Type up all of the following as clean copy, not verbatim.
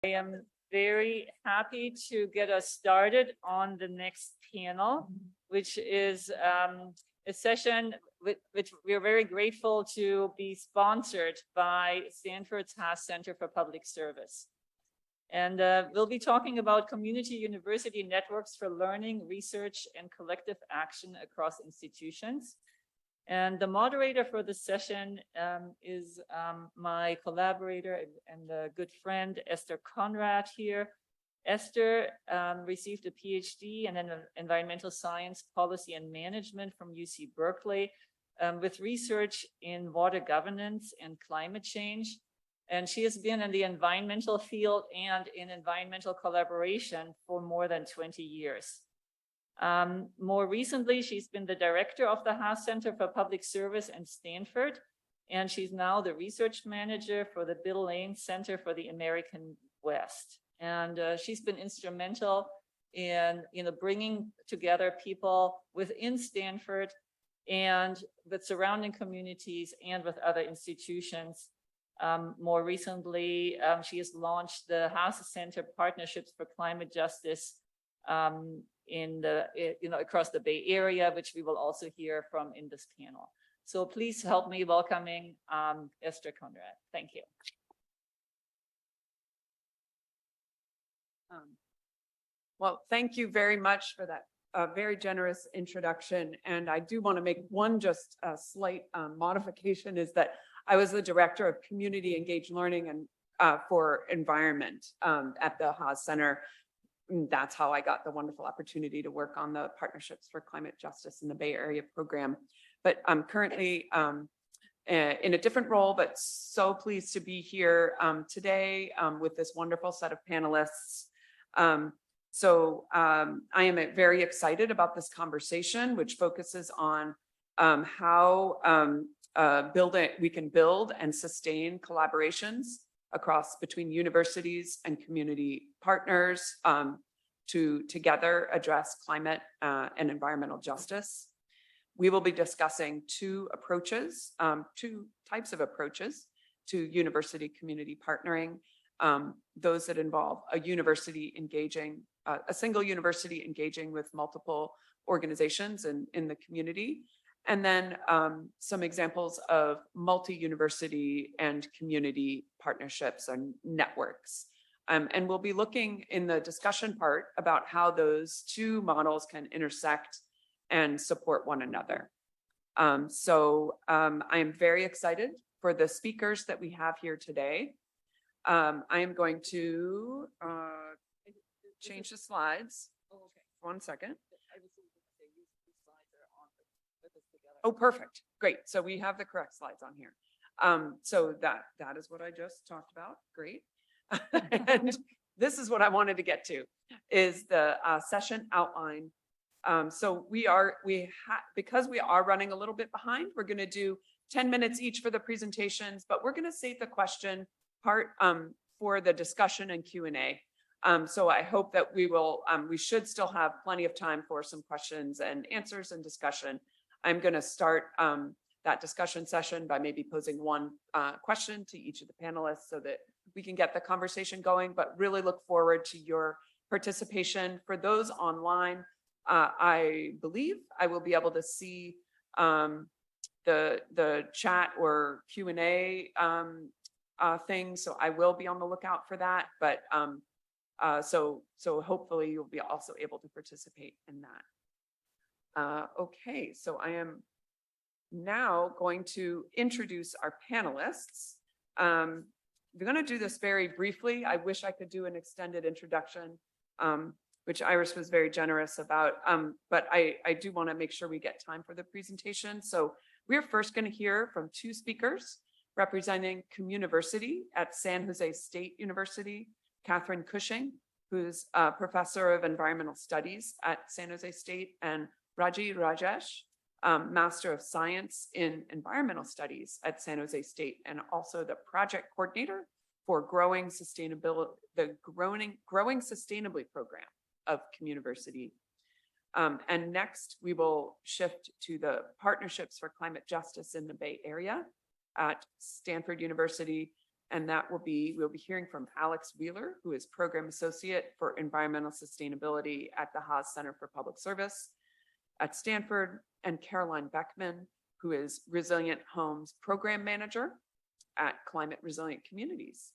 I am very happy to get us started on the next panel, which is a session which we are very grateful to be sponsored by Stanford's Haas Center for Public Service. And we'll be talking about community university networks for learning, research, and collective action across institutions. And the moderator for this session is my collaborator and a good friend, Esther Conrad here. Esther received a PhD in environmental science, policy, and management from UC Berkeley with research in water governance and climate change. And she has been in the environmental field and in environmental collaboration for more than 20 years. More recently, she's been the director of the Haas Center for Public Service in Stanford, and she's now the research manager for the Bill Lane Center for the American West. And she's been instrumental in bringing together people within Stanford and with surrounding communities and with other institutions. More recently, she has launched the Haas Center Partnerships for Climate Justice across the Bay Area, which we will also hear from in this panel. So please help me welcoming Esther Conrad. Thank you. Well, thank you very much for that very generous introduction. And I do want to make one just slight modification, is that I was the director of community engaged learning and for environment at the Haas Center. That's how I got the wonderful opportunity to work on the Partnerships for Climate Justice in the Bay Area program. But I'm currently in a different role, but so pleased to be here today with this wonderful set of panelists. I am very excited about this conversation, which focuses on how we can build and sustain collaborations between universities and community partners to together address climate and environmental justice. We will be discussing two types of approaches to university community partnering. Those that involve a single university engaging with multiple organizations in the community. And then some examples of multi-university and community partnerships and networks. And we'll be looking in the discussion part about how those two models can intersect and support one another. I am very excited for the speakers that we have here today. I am going to change the slides. One second. Oh, perfect. Great. So we have the correct slides on here. So that is what I just talked about. Great. And this is what I wanted to get to, is the session outline. Because we are running a little bit behind, we're going to do 10 minutes each for the presentations, but we're going to save the question part for the discussion and Q&A. So I hope that we should still have plenty of time for some questions and answers and discussion. I'm going to start that discussion session by maybe posing one question to each of the panelists so that we can get the conversation going, but really look forward to your participation. For those online, I believe I will be able to see the chat or Q&A thing, so I will be on the lookout for that. But so hopefully you'll be also able to participate in that. Okay, so I am now going to introduce our panelists. We're going to do this very briefly. I wish I could do an extended introduction, which Iris was very generous about, but I do want to make sure we get time for the presentation. So we're first going to hear from two speakers representing CommUniversity at San Jose State University, Katherine Cushing, who's a professor of environmental studies at San Jose State, and Raji Rajesh, Master of Science in Environmental Studies at San Jose State, and also the project coordinator for the Growing Sustainably program of CommUniversity. And next, we will shift to the Partnerships for Climate Justice in the Bay Area at Stanford University. And we'll be hearing from Alex Wheeler, who is Program Associate for Environmental Sustainability at the Haas Center for Public Service at Stanford, and Caroline Beckman, who is Resilient Homes Program Manager at Climate Resilient Communities.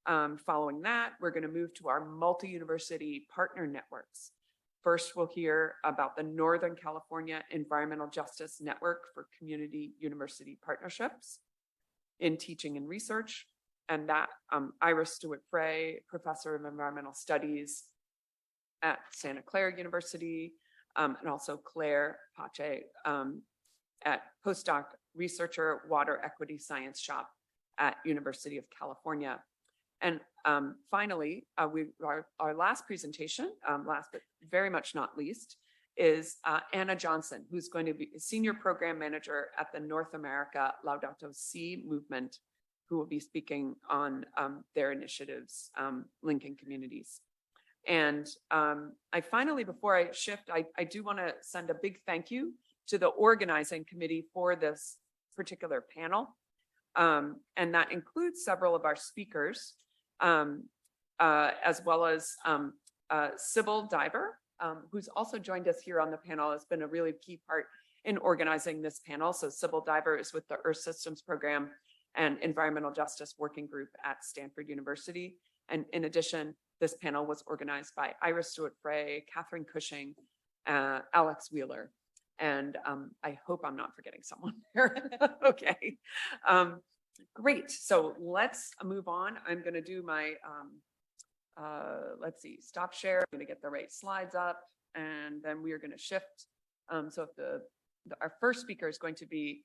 Following that, we're going to move to our multi-university partner networks. First, we'll hear about the Northern California Environmental Justice Network for Community University Partnerships in Teaching and Research. And that Iris Stewart-Frey, Professor of Environmental Studies at Santa Clara University, and also Claire Pache at Postdoc Researcher, Water Equity Science Shop at University of California. And finally, our last presentation, last but very much not least, is Anna Johnson, who's going to be Senior Program Manager at the North America Laudato Si movement, who will be speaking on their initiatives linking communities. And I finally, before I shift, I do want to send a big thank you to the organizing committee for this particular panel. And that includes several of our speakers, as well as Sybil Diver, who's also joined us here on the panel, has been a really key part in organizing this panel. So Sybil Diver is with the Earth Systems Program and Environmental Justice Working Group at Stanford University. And in addition, this panel was organized by Iris Stewart-Frey, Katherine Cushing, Alex Wheeler. And I hope I'm not forgetting someone there. Okay. Great. So let's move on. I'm going to do my, let's see, stop share. I'm going to get the right slides up, and then we are going to shift. So if our first speaker is going to be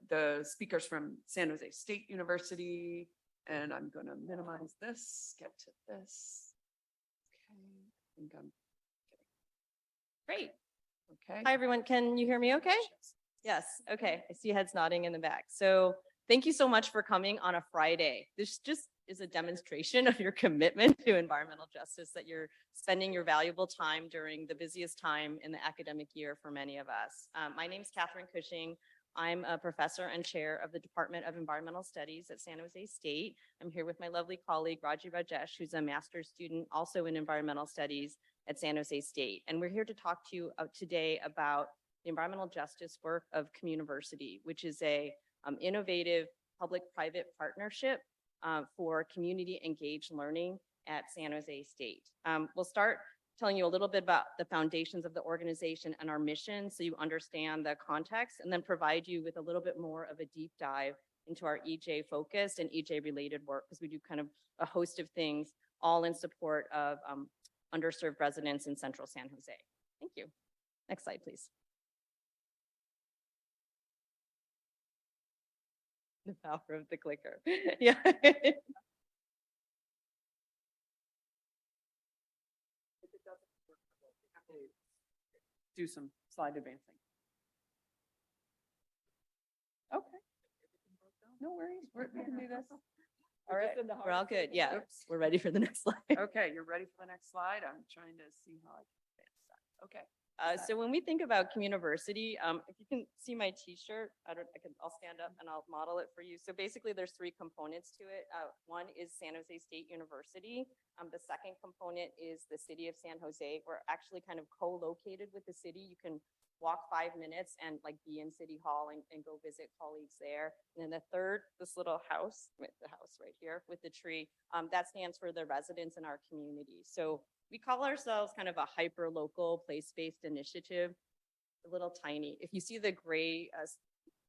the speakers from San Jose State University, and I'm going to minimize this, get to this. Okay, I think I'm Great. okay. Hi, everyone. Can you hear me okay? Yes. Okay. I see heads nodding in the back. So thank you so much for coming on a Friday. This just is a demonstration of your commitment to environmental justice, that you're spending your valuable time during the busiest time in the academic year for many of us. My name is Katherine Cushing. I'm a professor and chair of the Department of Environmental Studies at San Jose State. I'm here with my lovely colleague, Raji Rajesh, who's a master's student also in environmental studies at San Jose State. And we're here to talk to you today about the environmental justice work of CommUniversity, which is a innovative public-private partnership for community engaged learning at San Jose State. We'll start telling you a little bit about the foundations of the organization and our mission so you understand the context, and then provide you with a little bit more of a deep dive into our EJ focused and EJ related work, because we do kind of a host of things all in support of underserved residents in Central San Jose. Thank you. Next slide, please. The power of the clicker. Yeah. Do some slide advancing. Okay. No worries. We can do this. All right. We're all good. Yeah. Oops. We're ready for the next slide. Okay, you're ready for the next slide? I'm trying to see how I can advance that. Okay. So when we think about CommUniversity, if you can see my T-shirt, I'll stand up and I'll model it for you. So basically, there's three components to it. One is San Jose State University. The second component is the city of San Jose. We're actually kind of co-located with the city. You can walk 5 minutes and like be in City Hall and go visit colleagues there. And then the third, this little house, the house right here with the tree, that stands for the residents in our community. So we call ourselves kind of a hyper-local, place-based initiative, a little tiny. If you see the gray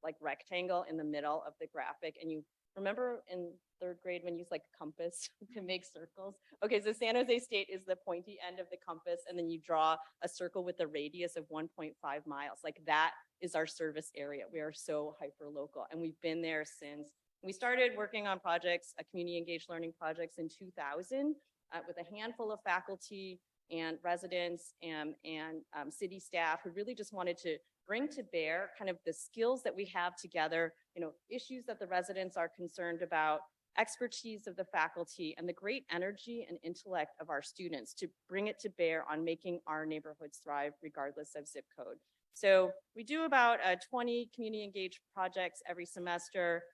like rectangle in the middle of the graphic, and you remember in third grade when you use like compass to make circles? Okay, so San Jose State is the pointy end of the compass, and then you draw a circle with a radius of 1.5 miles. Like that is our service area. We are so hyper-local, and we've been there since we started working on projects, community engaged learning projects in 2000. With a handful of faculty and residents and city staff who really just wanted to bring to bear kind of the skills that we have together, issues that the residents are concerned about, expertise of the faculty, and the great energy and intellect of our students to bring it to bear on making our neighborhoods thrive regardless of zip code. So we do about 20 community engaged projects every semester.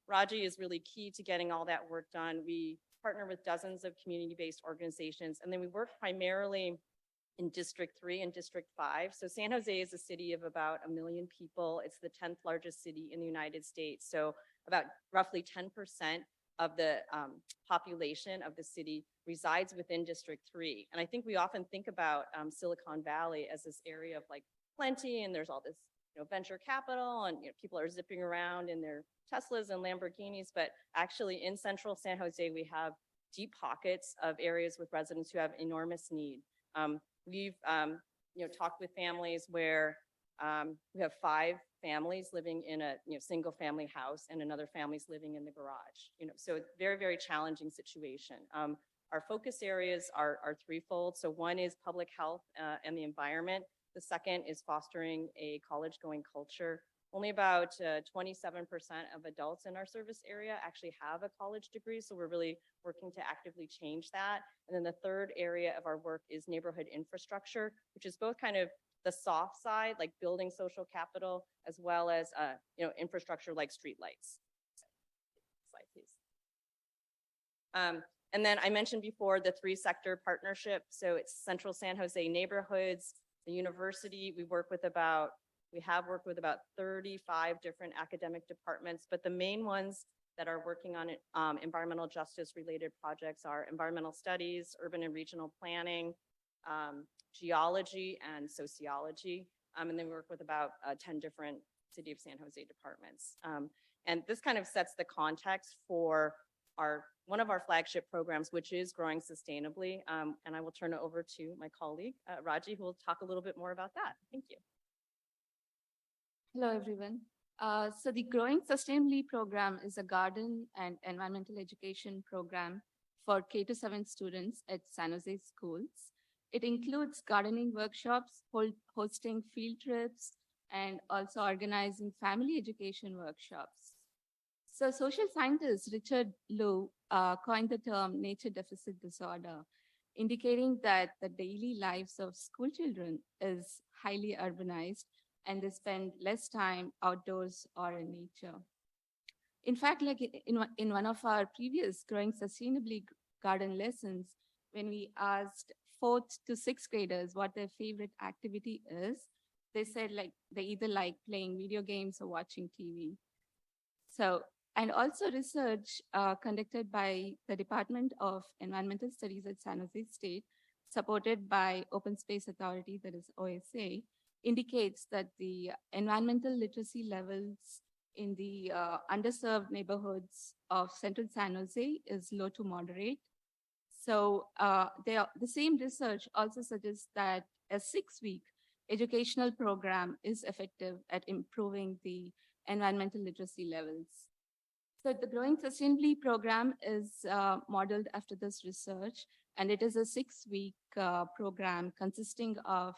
Raji is really key to getting all that work done. We partner with dozens of community-based organizations, and then we work primarily in District 3 and District 5. So San Jose is a city of about 1 million people. It's the 10th largest city in the United States. So about roughly 10% of the population of the city resides within District 3. And I think we often think about Silicon Valley as this area of like plenty, and there's all this venture capital, and people are zipping around in their Teslas and Lamborghinis. But actually in central San Jose, we have deep pockets of areas with residents who have enormous need. We've talked with families where we have 5 families living in a single family house and another family's living in the garage. So it's very, very challenging situation. Our focus areas are threefold. So one is public health and the environment. The second is fostering a college-going culture. Only about 27% of adults in our service area actually have a college degree, so we're really working to actively change that. And then the third area of our work is neighborhood infrastructure, which is both kind of the soft side, like building social capital, as well as infrastructure like streetlights. Slide, please. And then I mentioned before the 3-sector partnership. So it's Central San Jose neighborhoods, the university. We have worked with about 35 different academic departments, but the main ones that are working on environmental justice related projects are environmental studies, urban and regional planning, geology, and sociology. And then we work with about 10 different City of San Jose departments. And this kind of sets the context for one of our flagship programs, which is Growing Sustainably. And I will turn it over to my colleague, Raji, who will talk a little bit more about that. Thank you. Hello, everyone. So the Growing Sustainably program is a garden and environmental education program for K-7 students at San Jose schools. It includes gardening workshops, hosting field trips, and also organizing family education workshops. So social scientist Richard Lowe coined the term nature deficit disorder, indicating that the daily lives of school children is highly urbanized and they spend less time outdoors or in nature. In fact, like in one of our previous Growing Sustainably garden lessons, when we asked 4th to 6th graders what their favorite activity is, they said like they either like playing video games or watching TV. So, and also research conducted by the Department of Environmental Studies at San Jose State, supported by Open Space Authority, that is OSA, indicates that the environmental literacy levels in the underserved neighborhoods of central San Jose is low to moderate. So the same research also suggests that a 6-week educational program is effective at improving the environmental literacy levels. So the Growing Sustainably program is modeled after this research, and it is a 6-week program consisting of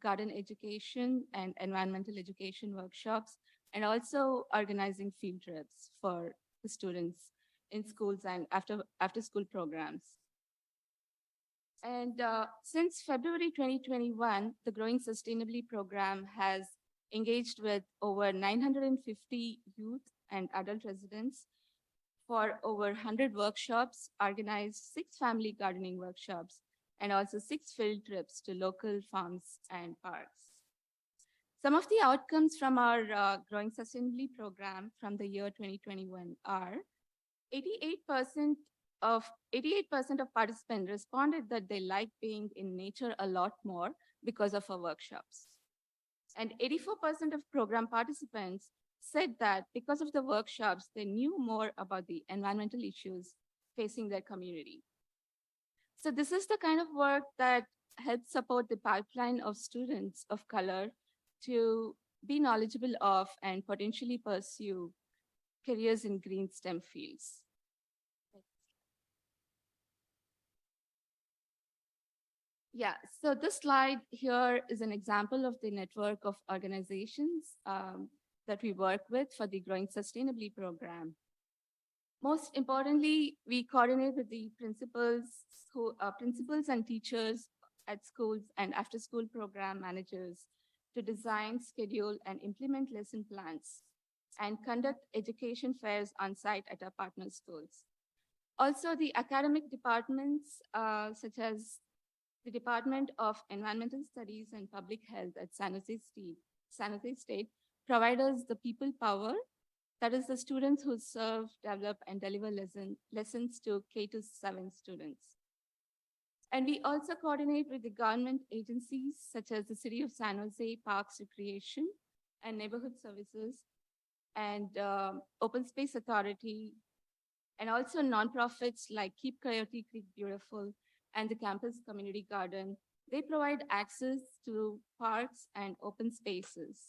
garden education and environmental education workshops, and also organizing field trips for the students in schools and after school programs. And since February 2021, the Growing Sustainably program has engaged with over 950 youth and adult residents for over 100 workshops, organized 6 family gardening workshops, and also 6 field trips to local farms and parks. Some of the outcomes from our Growing Sustainably program from the year 2021 are 88% of participants responded that they like being in nature a lot more because of our workshops. And 84% of program participants said that because of the workshops, they knew more about the environmental issues facing their community. So this is the kind of work that helps support the pipeline of students of color to be knowledgeable of and potentially pursue careers in green STEM fields. Yeah, so this slide here is an example of the network of organizations that we work with for the Growing Sustainably program. Most importantly, we coordinate with the principals and teachers at schools and after-school program managers to design, schedule, and implement lesson plans. and conduct education fairs on site at our partner schools. Also, the academic departments, such as the Department of Environmental Studies and Public Health at San Jose State, provide us the people power, that is the students who serve, develop, and deliver lessons to K-7 students. And we also coordinate with the government agencies such as the City of San Jose Parks Recreation and Neighborhood Services and Open Space Authority, and also nonprofits like Keep Coyote Creek Beautiful and the Campus Community Garden. They provide access to parks and open spaces.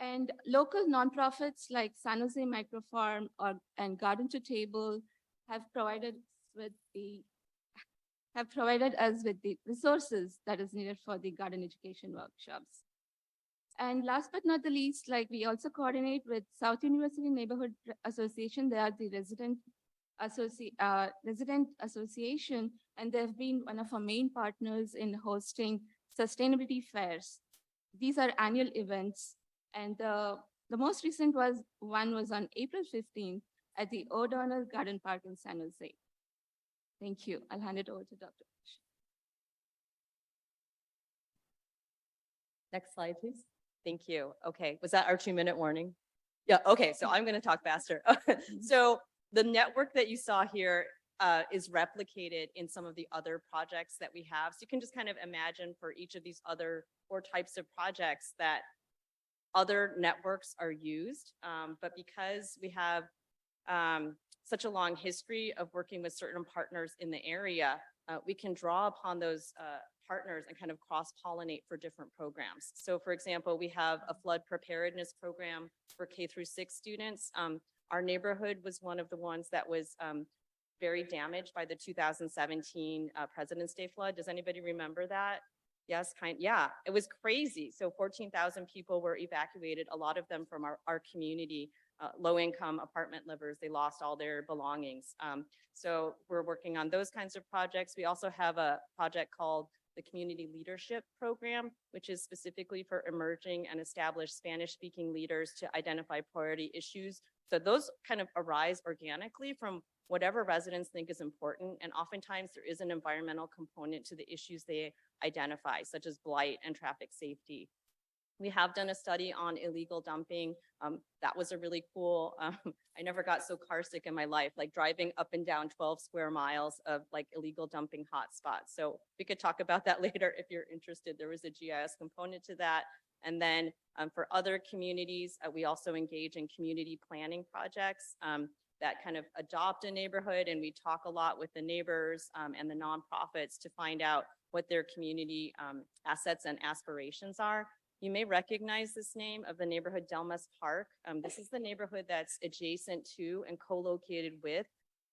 And local nonprofits like San Jose Microfarm and Garden to Table have provided us with the resources that is needed for the garden education workshops. And last but not the least, like we also coordinate with South University Neighborhood Association. They are the resident association, and they've been one of our main partners in hosting sustainability fairs. These are annual events, and the most recent one was on April 15th at the O'Donnell Garden Park in San Jose. Thank you. I'll hand it over to Dr. Next slide, please. Thank you. Okay, was that our 2-minute warning? Yeah, okay, so I'm gonna talk faster. So the network that you saw here is replicated in some of the other projects that we have. So you can just kind of imagine for each of these other 4 types of projects that other networks are used. But because we have such a long history of working with certain partners in the area, we can draw upon those partners and kind of cross-pollinate for different programs. So for example, we have a flood preparedness program for K-6 students. Our neighborhood was one of the ones that was very damaged by the 2017 President's Day flood. Does anybody remember that? Yes, yeah, it was crazy. So 14,000 people were evacuated, a lot of them from our community, low-income apartment livers. They lost all their belongings. So we're working on those kinds of projects. We also have a project called the Community Leadership Program, which is specifically for emerging and established Spanish-speaking leaders to identify priority issues. So those kind of arise organically from whatever residents think is important. And oftentimes there is an environmental component to the issues they identify, such as blight and traffic safety. We have done a study on illegal dumping. That was a really cool, I never got so car sick in my life, like driving up and down 12 square miles of like illegal dumping hotspots. So we could talk about that later if you're interested. There was a GIS component to that. And then for other communities, we also engage in community planning projects that kind of adopt a neighborhood, and we talk a lot with the neighbors and the nonprofits to find out what their community assets and aspirations are. You may recognize this name of the neighborhood Delmas Park. This is the neighborhood that's adjacent to and co-located with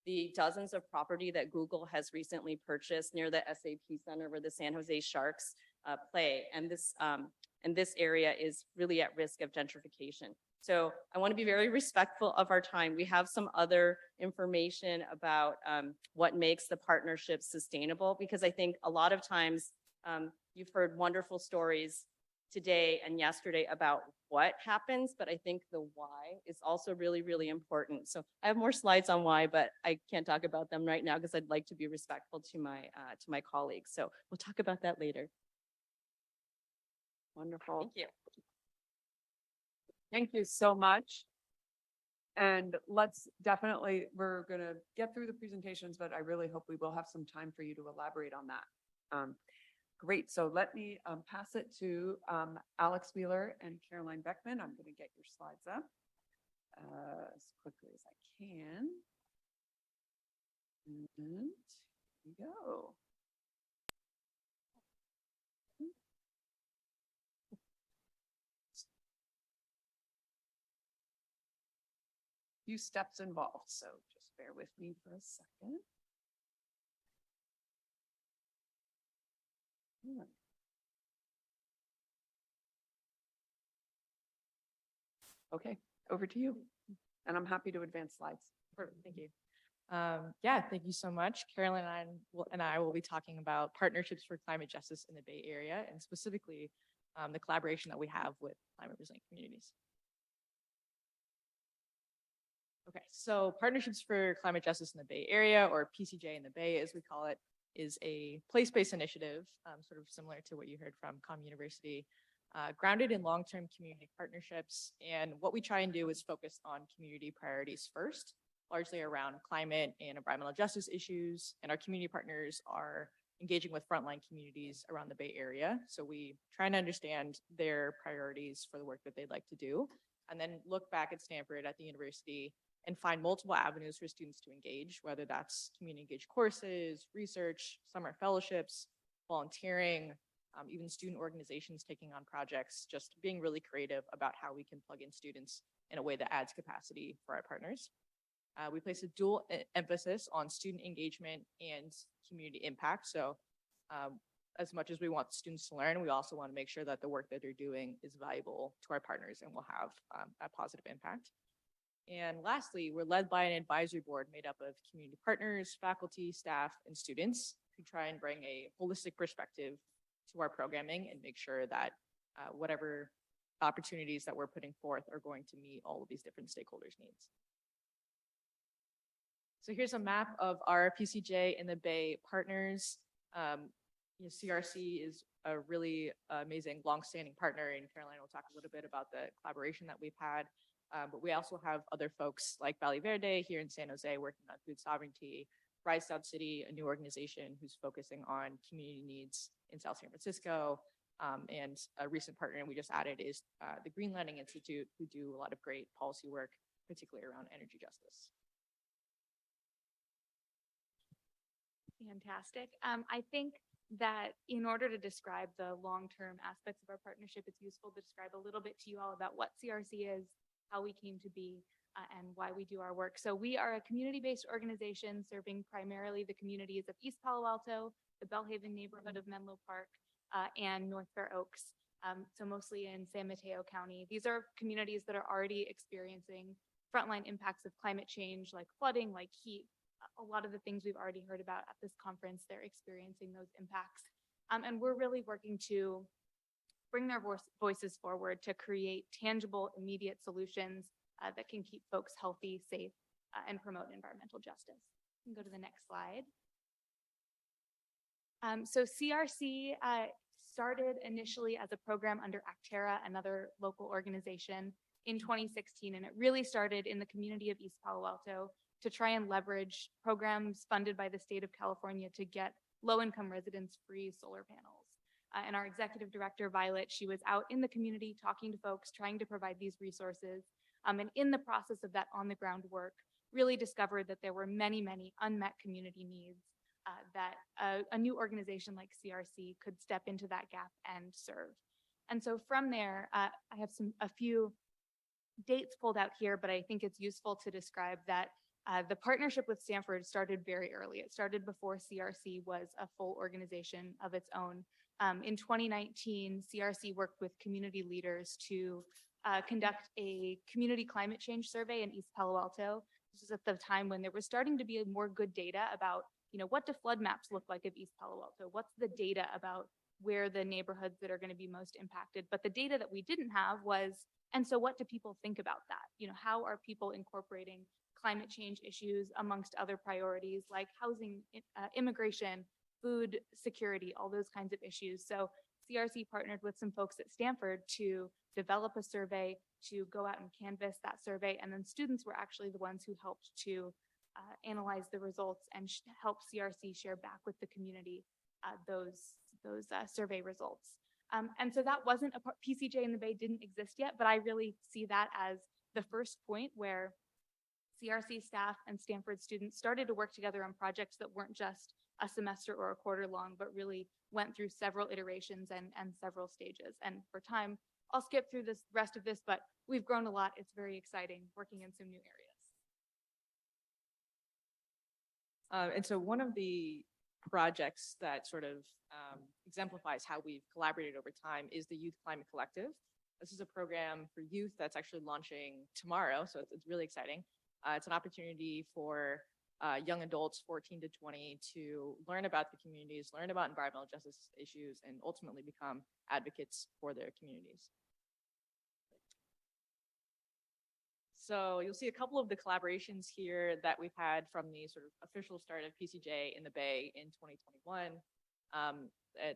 the dozens of property that Google has recently purchased near the SAP Center where the San Jose Sharks play. And this area is really at risk of gentrification. So I want to be very respectful of our time. We have some other information about what makes the partnership sustainable, because I think a lot of times you've heard wonderful stories today and yesterday about what happens, but I think the why is also really, really important. So I have more slides on why, but I can't talk about them right now because I'd like to be respectful to my colleagues. So we'll talk about that later. Wonderful. Thank you. Thank you so much. And let's definitely, we're going to get through the presentations, but I really hope we will have some time for you to elaborate on that. Great. So let me pass it to Alex Wheeler and Caroline Beckman. I'm going to get your slides up as quickly as I can. And here we go. Few steps involved, so just bear with me for a second. Okay, over to you. And I'm happy to advance slides. Perfect, thank you. Yeah, thank you so much. Carolyn and I will be talking about partnerships for climate justice in the Bay Area, and specifically the collaboration that we have with climate resilient communities. Okay, so Partnerships for Climate Justice in the Bay Area, or PCJ in the Bay, as we call it, is a place-based initiative, sort of similar to what you heard from CommUniversity, grounded in long-term community partnerships. And what we try and do is focus on community priorities first, largely around climate and environmental justice issues. And our community partners are engaging with frontline communities around the Bay Area. So we try and understand their priorities for the work that they'd like to do, and then look back at Stanford, at the university, and find multiple avenues for students to engage, whether that's community engaged courses, research, summer fellowships, volunteering, even student organizations taking on projects, just being really creative about how we can plug in students in a way that adds capacity for our partners. We place a dual emphasis on student engagement and community impact. So as much as we want students to learn, we also want to make sure that the work that they're doing is valuable to our partners and will have a positive impact. And lastly, we're led by an advisory board made up of community partners, faculty, staff, and students who try and bring a holistic perspective to our programming and make sure that whatever opportunities that we're putting forth are going to meet all of these different stakeholders' needs. So here's a map of our PCJ in the Bay partners. CRC is a really amazing longstanding partner, and Caroline will talk a little bit about the collaboration that we've had. But we also have other folks like Valley Verde here in San Jose working on food sovereignty, Rise South City, a new organization who's focusing on community needs in South San Francisco. And a recent partner we just added is the Green Landing Institute, who do a lot of great policy work, particularly around energy justice. Fantastic. I think that in order to describe the long-term aspects of our partnership, it's useful to describe a little bit to you all about what CRC is, how we came to be, and why we do our work. So we are a community-based organization serving primarily the communities of East Palo Alto, the Bellhaven neighborhood of Menlo Park, and North Fair Oaks, so mostly in San Mateo County. These are communities that are already experiencing frontline impacts of climate change, like flooding, like heat. A lot of the things we've already heard about at this conference, they're experiencing those impacts. And we're really working to bring their voices forward to create tangible, immediate solutions that can keep folks healthy, safe, and promote environmental justice. You can go to the next slide. So CRC started initially as a program under Actera, another local organization, in 2016, and it really started in the community of East Palo Alto to try and leverage programs funded by the state of California to get low-income residents free solar panels. And our executive director, Violet, she was out in the community talking to folks, trying to provide these resources. And in the process of that on-the-ground work, really discovered that there were many, many unmet community needs that a new organization like CRC could step into that gap and serve. And so from there, I have a few dates pulled out here, but I think it's useful to describe that the partnership with Stanford started very early. It started before CRC was a full organization of its own. In 2019, CRC worked with community leaders to conduct a community climate change survey in East Palo Alto. This was at the time when there was starting to be more good data about, what do flood maps look like of East Palo Alto? What's the data about where the neighborhoods that are going to be most impacted? But the data that we didn't have was, and so what do people think about that? How are people incorporating climate change issues amongst other priorities like housing, immigration, food security, all those kinds of issues. So CRC partnered with some folks at Stanford to develop a survey, to go out and canvass that survey, and then students were actually the ones who helped to analyze the results and help CRC share back with the community those survey results. And so that wasn't PCJ in the Bay didn't exist yet, but I really see that as the first point where CRC staff and Stanford students started to work together on projects that weren't just a semester or a quarter long, but really went through several iterations and several stages. And for time, I'll skip through this rest of this, but we've grown a lot. It's very exciting working in some new areas. And so one of the projects that sort of exemplifies how we've collaborated over time is the Youth Climate Collective. This is a program for youth that's actually launching tomorrow, so it's really exciting. It's an opportunity for young adults 14 to 20 to learn about the communities, learn about environmental justice issues, and ultimately become advocates for their communities. So you'll see a couple of the collaborations here that we've had from the sort of official start of PCJ in the Bay in 2021.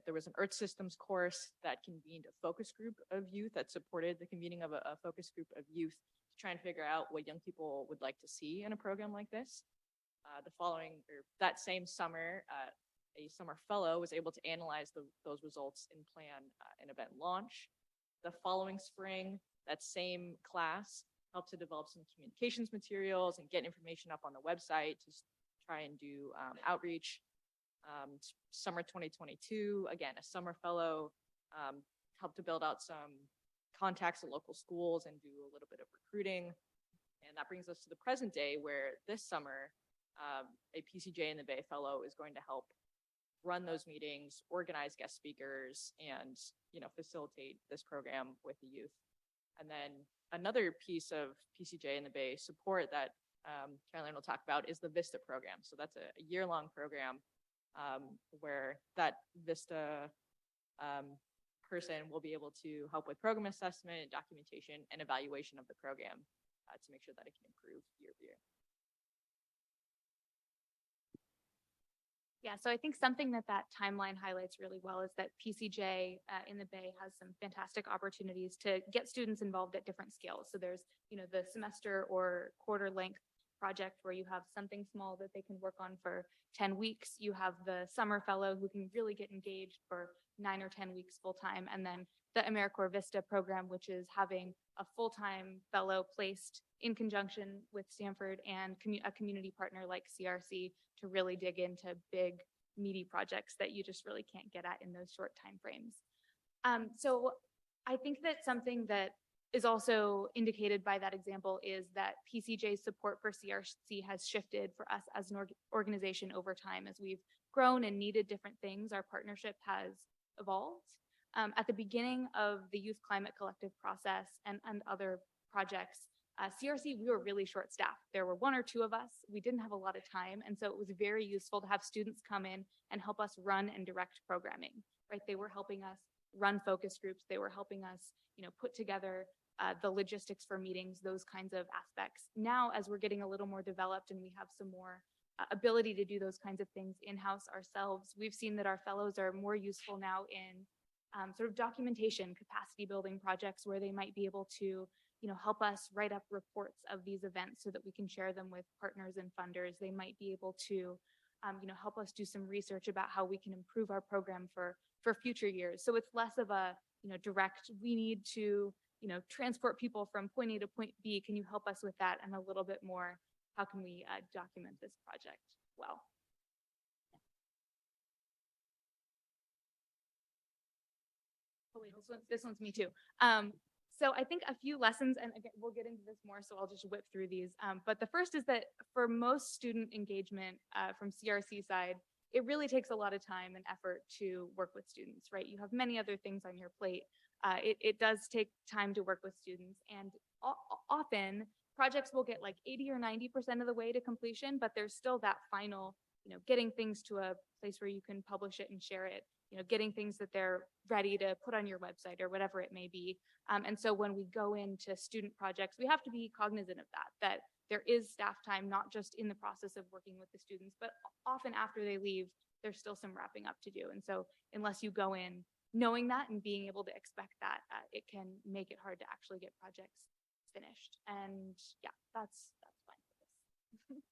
There was an Earth Systems course that convened a focus group of youth that supported the convening of a focus group of youth to try and figure out what young people would like to see in a program like this. That same summer, a summer fellow was able to analyze those results and plan an event launch. The following spring, that same class helped to develop some communications materials and get information up on the website to try and do outreach. Summer 2022, again, a summer fellow helped to build out some contacts at local schools and do a little bit of recruiting. And that brings us to the present day, where this summer, a PCJ in the Bay fellow is going to help run those meetings, organize guest speakers, and facilitate this program with the youth. And then another piece of PCJ in the Bay support that Caroline will talk about is the VISTA program. So that's a year-long program where that VISTA person will be able to help with program assessment, documentation, and evaluation of the program to make sure that it can improve year over year. Yeah, so I think something that timeline highlights really well is that PCJ in the Bay has some fantastic opportunities to get students involved at different scales. So there's, the semester or quarter length project where you have something small that they can work on for 10 weeks. You have the summer fellow who can really get engaged for 9 or 10 weeks full time. And then the AmeriCorps Vista program, which is having a full-time fellow placed in conjunction with Stanford and a community partner like CRC to really dig into big, meaty projects that you just really can't get at in those short time frames. So I think that something that is also indicated by that example is that PCJ's support for CRC has shifted for us as an organization over time. As we've grown and needed different things, our partnership has evolved. At the beginning of the Youth Climate Collective process and other projects, CRC, we were really short-staffed. There were 1 or 2 of us. We didn't have a lot of time. And so it was very useful to have students come in and help us run and direct programming, right? They were helping us run focus groups. They were helping us, put together the logistics for meetings, those kinds of aspects. Now, as we're getting a little more developed and we have some more ability to do those kinds of things in-house ourselves, we've seen that our fellows are more useful now in sort of documentation, capacity building projects where they might be able to help us write up reports of these events so that we can share them with partners and funders. They might be able to, help us do some research about how we can improve our program for future years. So it's less of a, direct, we need to, transport people from point A to point B. Can you help us with that? And a little bit more, how can we document this project well? Oh wait, this one's me too. So I think a few lessons, and again, we'll get into this more, so I'll just whip through these. But the first is that for most student engagement from CRC side, it really takes a lot of time and effort to work with students, right? You have many other things on your plate. It does take time to work with students, and often projects will get like 80 or 90% of the way to completion, but there's still that final, getting things to a place where you can publish it and share it, getting things that they're ready to put on your website or whatever it may be. And so when we go into student projects, we have to be cognizant of that there is staff time, not just in the process of working with the students, but often after they leave, there's still some wrapping up to do. And so unless you go in knowing that and being able to expect that, it can make it hard to actually get projects finished. And yeah, that's fine for this.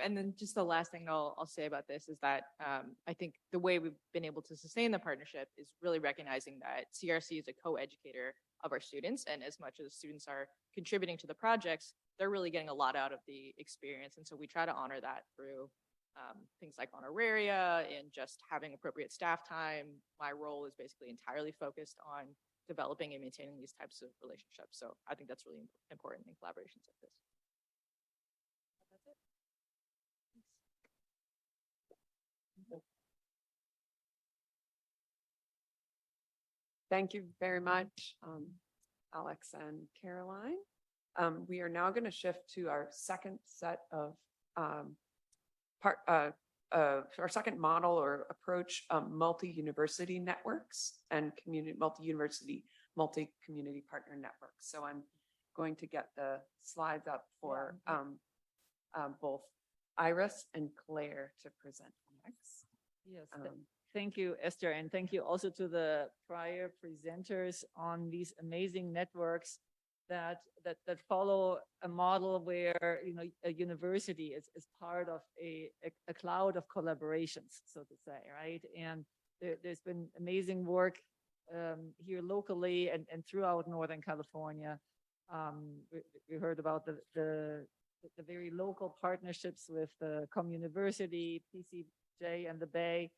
And then just the last thing I'll say about this is that I think the way we've been able to sustain the partnership is really recognizing that CRC is a co-educator of our students. And as much as students are contributing to the projects, they're really getting a lot out of the experience. And so we try to honor that through things like honoraria and just having appropriate staff time. My role is basically entirely focused on developing and maintaining these types of relationships. So I think that's really important in collaborations like this. That's it. Thank you very much, Alex and Caroline. We are now going to shift to our second set of our second model or approach, multi-university networks and multi-university, multi-community partner networks. So I'm going to get the slides up for both Iris and Claire to present next. Yes, Um, thank you, Esther, and thank you also to the prior presenters on these amazing networks that follow a model where, you know, a university is part of a cloud of collaborations, so to say, right? And there's been amazing work here locally and throughout Northern California. We heard about the very local partnerships with the CommUniversity, PCJ, and the Bay.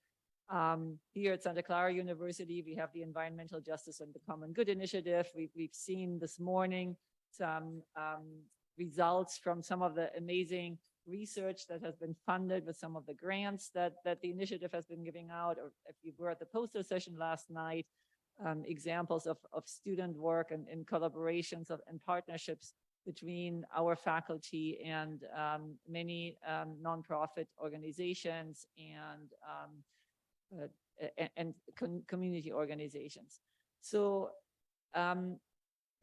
Here at Santa Clara University, we have the Environmental Justice and the Common Good Initiative. We've seen this morning some results from some of the amazing research that has been funded with some of the grants that the initiative has been giving out. Or if you were at the poster session last night, examples of student work and collaborations and partnerships between our faculty and many nonprofit organizations and community organizations. So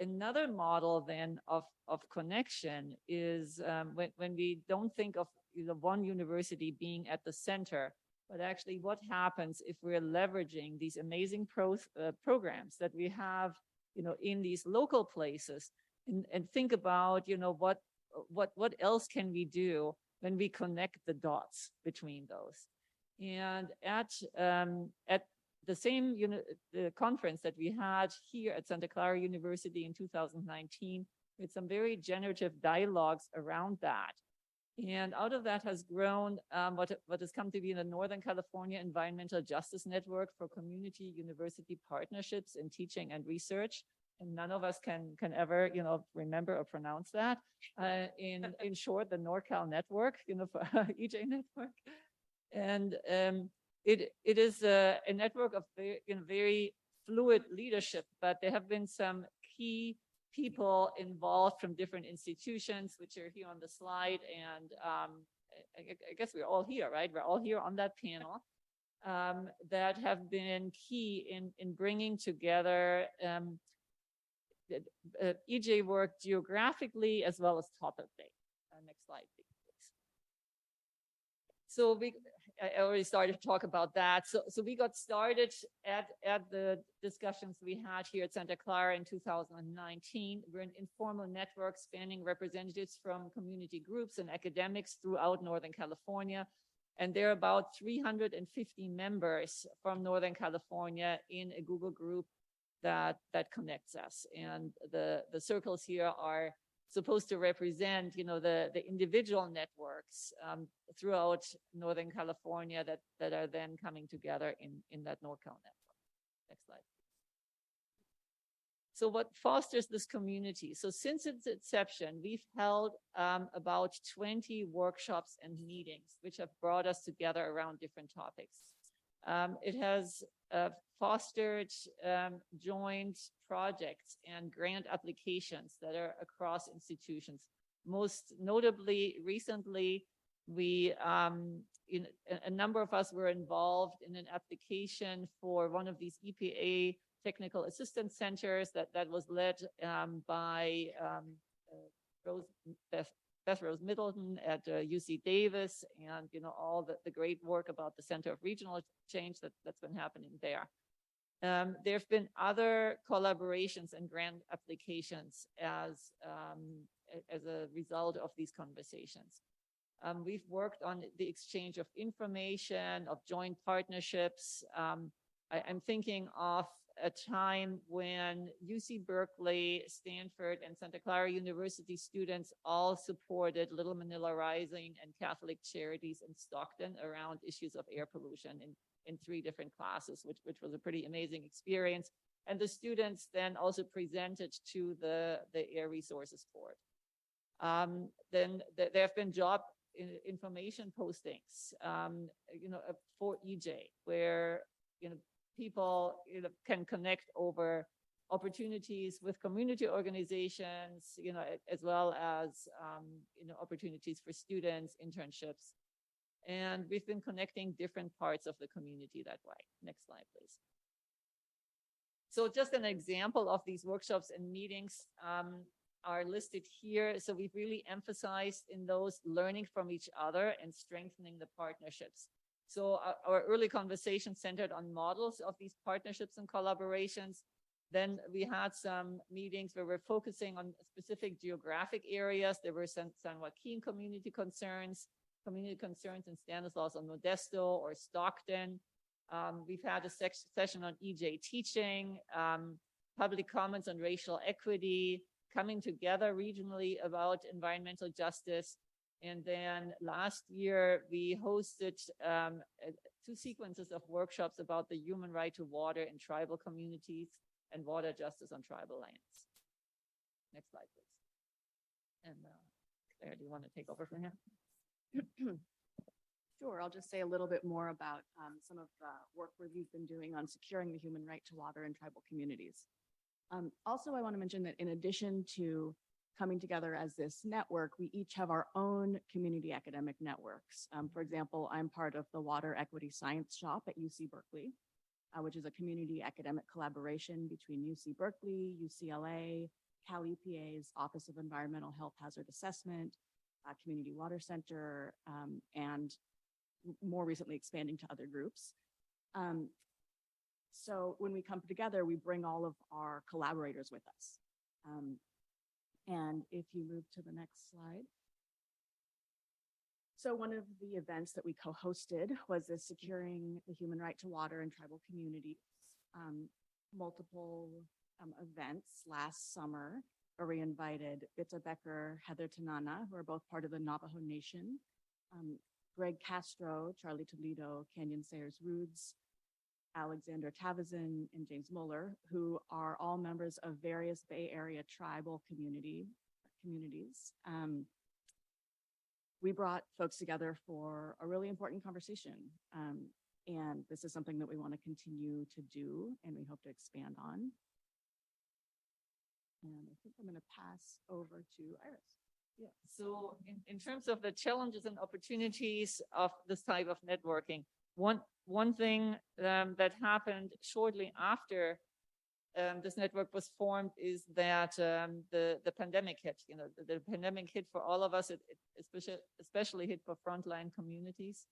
another model then of connection is when we don't think of one university being at the center, but actually what happens if we're leveraging these amazing programs that we have, in these local places, and think about, what else can we do when we connect the dots between those. And at the same the conference that we had here at Santa Clara University in 2019, with some very generative dialogues around that. And out of that has grown what has come to be the Northern California Environmental Justice Network for Community University Partnerships in Teaching and Research. And none of us can ever, remember or pronounce that. In short, the NorCal network, for EJ network. And it is a network of very fluid leadership, but there have been some key people involved from different institutions, which are here on the slide. And I guess we're all here, right? We're all here on that panel that have been key in bringing together EJ work geographically as well as topically. Next slide, please. So I already started to talk about that. So we got started at the discussions we had here at Santa Clara in 2019. We're an informal network spanning representatives from community groups and academics throughout Northern California. And there are about 350 members from Northern California in a Google group that connects us. And the circles here are supposed to represent, the individual networks throughout Northern California that are then coming together in that NorCal network. Next slide. So what fosters this community? So since its inception, we've held about 20 workshops and meetings, which have brought us together around different topics. It has fostered joint projects and grant applications that are across institutions. Most notably, recently, a number of us were involved in an application for one of these EPA technical assistance centers that was led by Beth Rose Middleton at UC Davis, and all the great work about the Center of Regional Change that's been happening there. There have been other collaborations and grant applications as a result of these conversations. We've worked on the exchange of information, of joint partnerships. I'm thinking of a time when UC Berkeley, Stanford, and Santa Clara University students all supported Little Manila Rising and Catholic Charities in Stockton around issues of air pollution in 3 different classes, which was a pretty amazing experience. And the students then also presented to the Air Resources Board. Then there have been job information postings, for EJ, where, people can connect over opportunities with community organizations, as well as, opportunities for students, internships. And we've been connecting different parts of the community that way. Next slide, please. So just an example of these workshops and meetings. are listed here. So we've really emphasized in those learning from each other and strengthening the partnerships. So our early conversation centered on models of these partnerships and collaborations. Then we had some meetings where we're focusing on specific geographic areas. There were some San Joaquin community concerns in Stanislaus or Modesto or Stockton. We've had a session on EJ teaching, public comments on racial equity, coming together regionally about environmental justice. And then last year, we hosted 2 sequences of workshops about the human right to water in tribal communities and water justice on tribal lands. Next slide, please. And Claire, do you want to take over from here? Sure, I'll just say a little bit more about some of the work we've been doing on securing the human right to water in tribal communities. Also, I want to mention that in addition to coming together as this network, we each have our own community academic networks. For example, I'm part of the Water Equity Science Shop at UC Berkeley, which is a community academic collaboration between UC Berkeley, UCLA, Cal EPA's Office of Environmental Health Hazard Assessment, Community Water Center, and more recently expanding to other groups. So when we come together, we bring all of our collaborators with us. And if you move to the next slide. So one of the events that we co-hosted was the Securing the Human Right to Water in Tribal Communities, multiple events last summer where we invited Bita Becker, Heather Tanana, who are both part of the Navajo Nation, Greg Castro, Charlie Toledo, Canyon Sayers Roods, Alexander Tavazin, and James Mueller, who are all members of various Bay Area tribal communities. We brought folks together for a really important conversation. And this is something that we want to continue to do and we hope to expand on. And I think I'm going to pass over to Iris. Yeah. So in terms of the challenges and opportunities of this type of networking, one thing that happened shortly after this network was formed is that the pandemic hit. You know, the pandemic hit for all of us. It especially hit for frontline communities,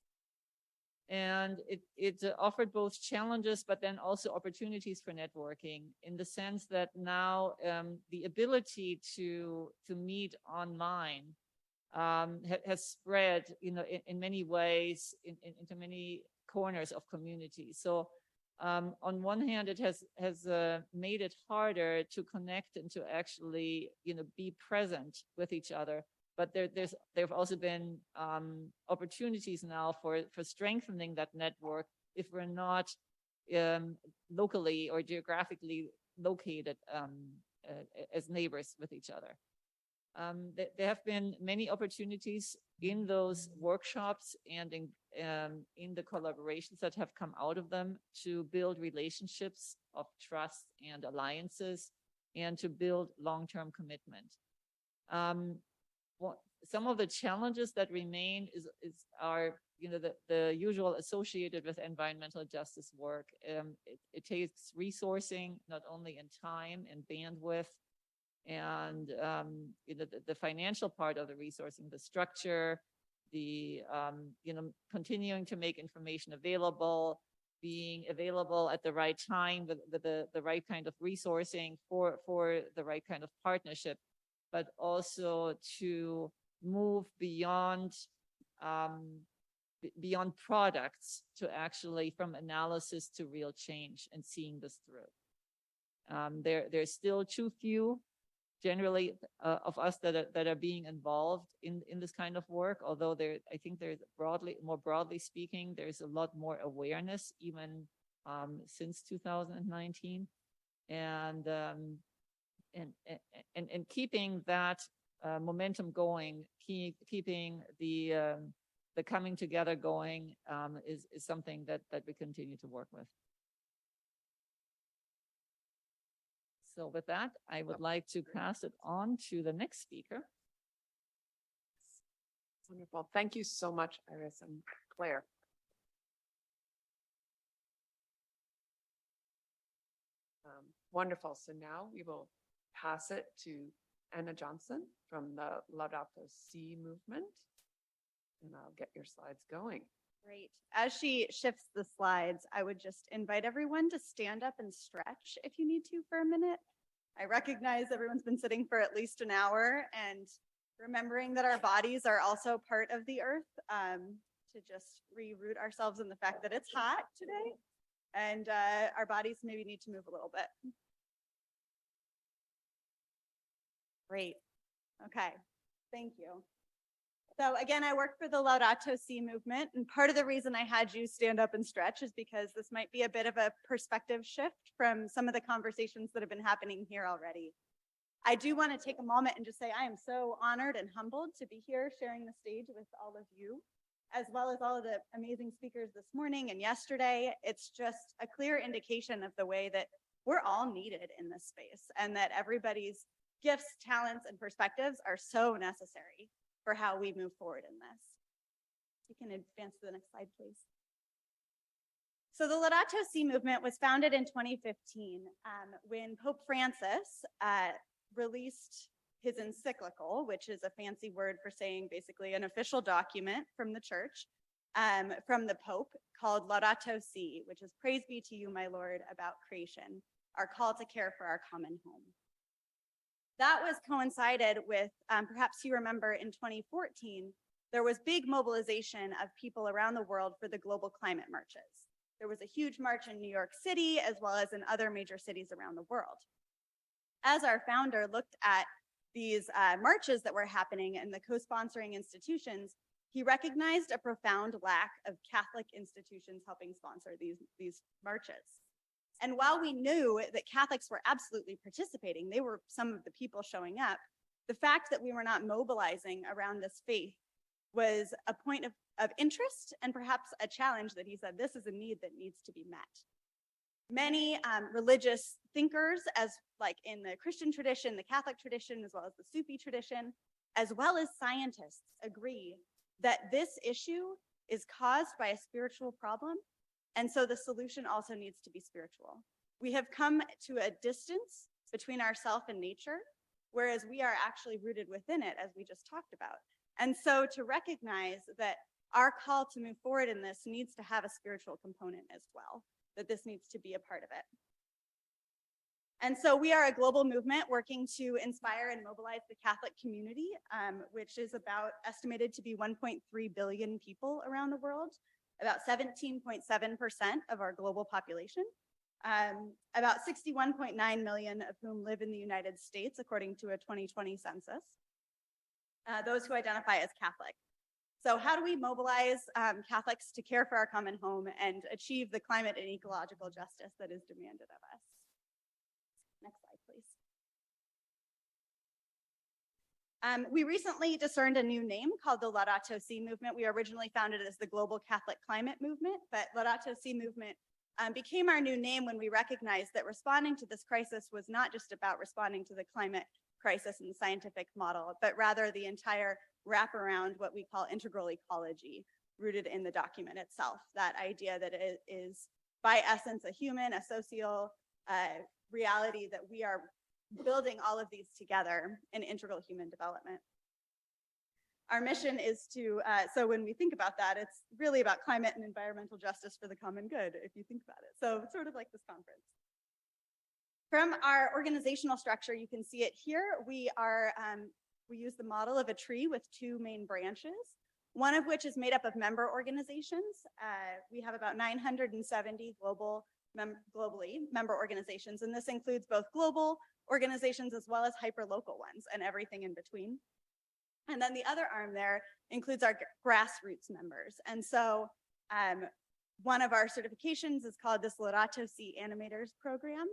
and it offered both challenges, but then also opportunities for networking. In the sense that now the ability to meet online has spread, you know, in many ways into many corners of communities. So on one hand, it has made it harder to connect and to actually, you know, be present with each other. But there have also been opportunities now for strengthening that network if we're not locally or geographically located as neighbors with each other. There have been many opportunities in those workshops and in the collaborations that have come out of them to build relationships of trust and alliances and to build long-term commitment. Some of the challenges that remain are you know, the usual associated with environmental justice work. It takes resourcing, not only in time and bandwidth, and you know, the financial part of the resourcing, the structure, the you know, continuing to make information available, being available at the right time with the right kind of resourcing for the right kind of partnership, but also to move beyond products to actually from analysis to real change and seeing this through. There's still too few generally of us that are being involved in this kind of work, although I think there's more broadly speaking, there's a lot more awareness even since 2019, and keeping that momentum going, keeping the coming together going is something that we continue to work with. So with that, I would like to pass it on to the next speaker. Wonderful. Thank you so much, Iris and Claire. Wonderful. So now we will pass it to Anna Johnson from the Laudato Si movement. And I'll get your slides going. Great. As she shifts the slides, I would just invite everyone to stand up and stretch if you need to for a minute. I recognize everyone's been sitting for at least an hour, and remembering that our bodies are also part of the earth, to just reroot ourselves in the fact that it's hot today, and our bodies maybe need to move a little bit. Great. Okay. Thank you. So again, I work for the Laudato Si movement, and part of the reason I had you stand up and stretch is because this might be a bit of a perspective shift from some of the conversations that have been happening here already. I do want to take a moment and just say I am so honored and humbled to be here sharing the stage with all of you, as well as all of the amazing speakers this morning and yesterday. It's just a clear indication of the way that we're all needed in this space, and that everybody's gifts, talents, and perspectives are so necessary for how we move forward in this. You can advance to the next slide, please. So the Laudato Si movement was founded in 2015 when Pope Francis released his encyclical, which is a fancy word for saying basically an official document from the church, from the Pope, called Laudato Si, which is praise be to you, my Lord, about creation, our call to care for our common home. That was coincided with, perhaps you remember in 2014, there was big mobilization of people around the world for the global climate marches. There was a huge march in New York City, as well as in other major cities around the world. As our founder looked at these marches that were happening and the co-sponsoring institutions, he recognized a profound lack of Catholic institutions helping sponsor these marches. And while we knew that Catholics were absolutely participating, they were some of the people showing up, the fact that we were not mobilizing around this faith was a point of interest, and perhaps a challenge that he said, this is a need that needs to be met. Many religious thinkers, as like in the Christian tradition, the Catholic tradition, as well as the Sufi tradition, as well as scientists, agree that this issue is caused by a spiritual problem. And so the solution also needs to be spiritual. We have come to a distance between ourselves and nature, whereas we are actually rooted within it, as we just talked about. And so to recognize that our call to move forward in this needs to have a spiritual component as well, that this needs to be a part of it. And so we are a global movement working to inspire and mobilize the Catholic community, which is about estimated to be 1.3 billion people around the world. About 17.7% of our global population, about 61.9 million of whom live in the United States, according to a 2020 census, those who identify as Catholic. So how do we mobilize Catholics to care for our common home and achieve the climate and ecological justice that is demanded of us? Next slide, please. We recently discerned a new name called the Laudato Si movement. We originally founded it as the Global Catholic Climate Movement, but Laudato Si movement became our new name when we recognized that responding to this crisis was not just about responding to the climate crisis and the scientific model, but rather the entire wraparound, what we call integral ecology, rooted in the document itself. That idea that it is by essence a human, a social reality, that we are building all of these together in integral human development. Our mission is to, so when we think about that, it's really about climate and environmental justice for the common good, if you think about it. So it's sort of like this conference. From our organizational structure, you can see it here. We use the model of a tree with two main branches, one of which is made up of member organizations. We have about 970 globally member organizations, and this includes both global organizations as well as hyper-local ones and everything in between. And then the other arm there includes our grassroots members. And so one of our certifications is called this Laudato Si Animators program,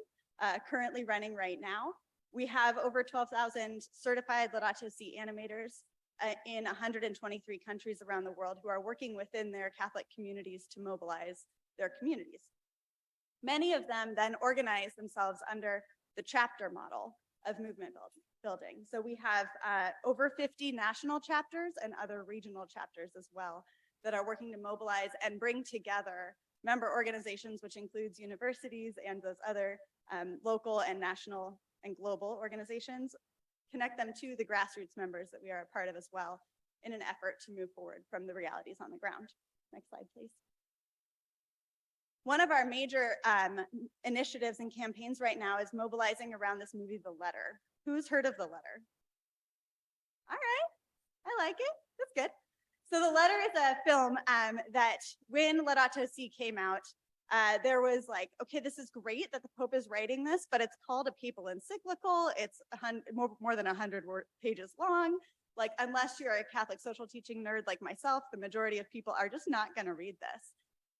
currently running right now. We have over 12,000 certified Laudato Si animators in 123 countries around the world who are working within their Catholic communities to mobilize their communities. Many of them then organize themselves under the chapter model of movement building. So we have over 50 national chapters and other regional chapters as well that are working to mobilize and bring together member organizations, which includes universities and those other local and national and global organizations, connect them to the grassroots members that we are a part of as well in an effort to move forward from the realities on the ground. Next slide, please. One of our major initiatives and campaigns right now is mobilizing around this movie, The Letter. Who's heard of The Letter? All right, I like it, that's good. So The Letter is a film that when Laudato Si came out, there was like, okay, this is great that the Pope is writing this, but it's called a papal encyclical. It's more than 100 pages long. Like, unless you're a Catholic social teaching nerd like myself, the majority of people are just not going to read this.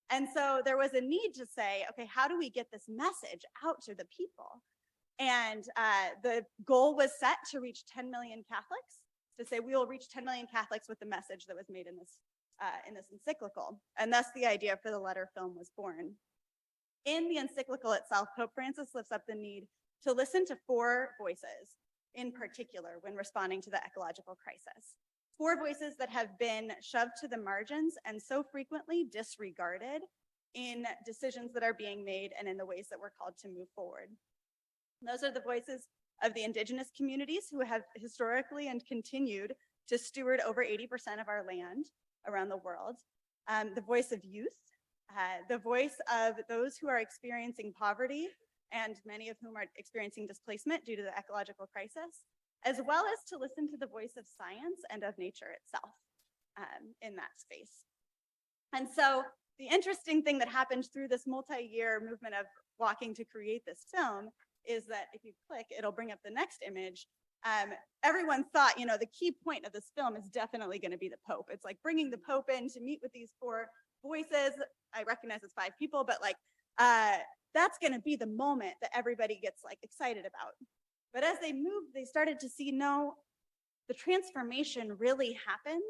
And so there was a need to say, okay, how do we get this message out to the people? And the goal was set to reach 10 million Catholics, to say we will reach 10 million Catholics with the message that was made in this encyclical. And thus the idea for the Letter film was born. In the encyclical itself, Pope Francis lifts up the need to listen to 4 voices in particular when responding to the ecological crisis. 4 voices that have been shoved to the margins and so frequently disregarded in decisions that are being made and in the ways that we're called to move forward. And those are the voices of the indigenous communities who have historically and continued to steward over 80% of our land around the world. The voice of youth, the voice of those who are experiencing poverty, and many of whom are experiencing displacement due to the ecological crisis, as well as to listen to the voice of science and of nature itself in that space. And so the interesting thing that happened through this multi-year movement of walking to create this film is that if you click, it'll bring up the next image. Everyone thought, you know, the key point of this film is definitely going to be the Pope. It's like bringing the Pope in to meet with these 4 voices. I recognize it's 5 people, but like, that's going to be the moment that everybody gets like excited about. But as they moved, they started to see, no, the transformation really happens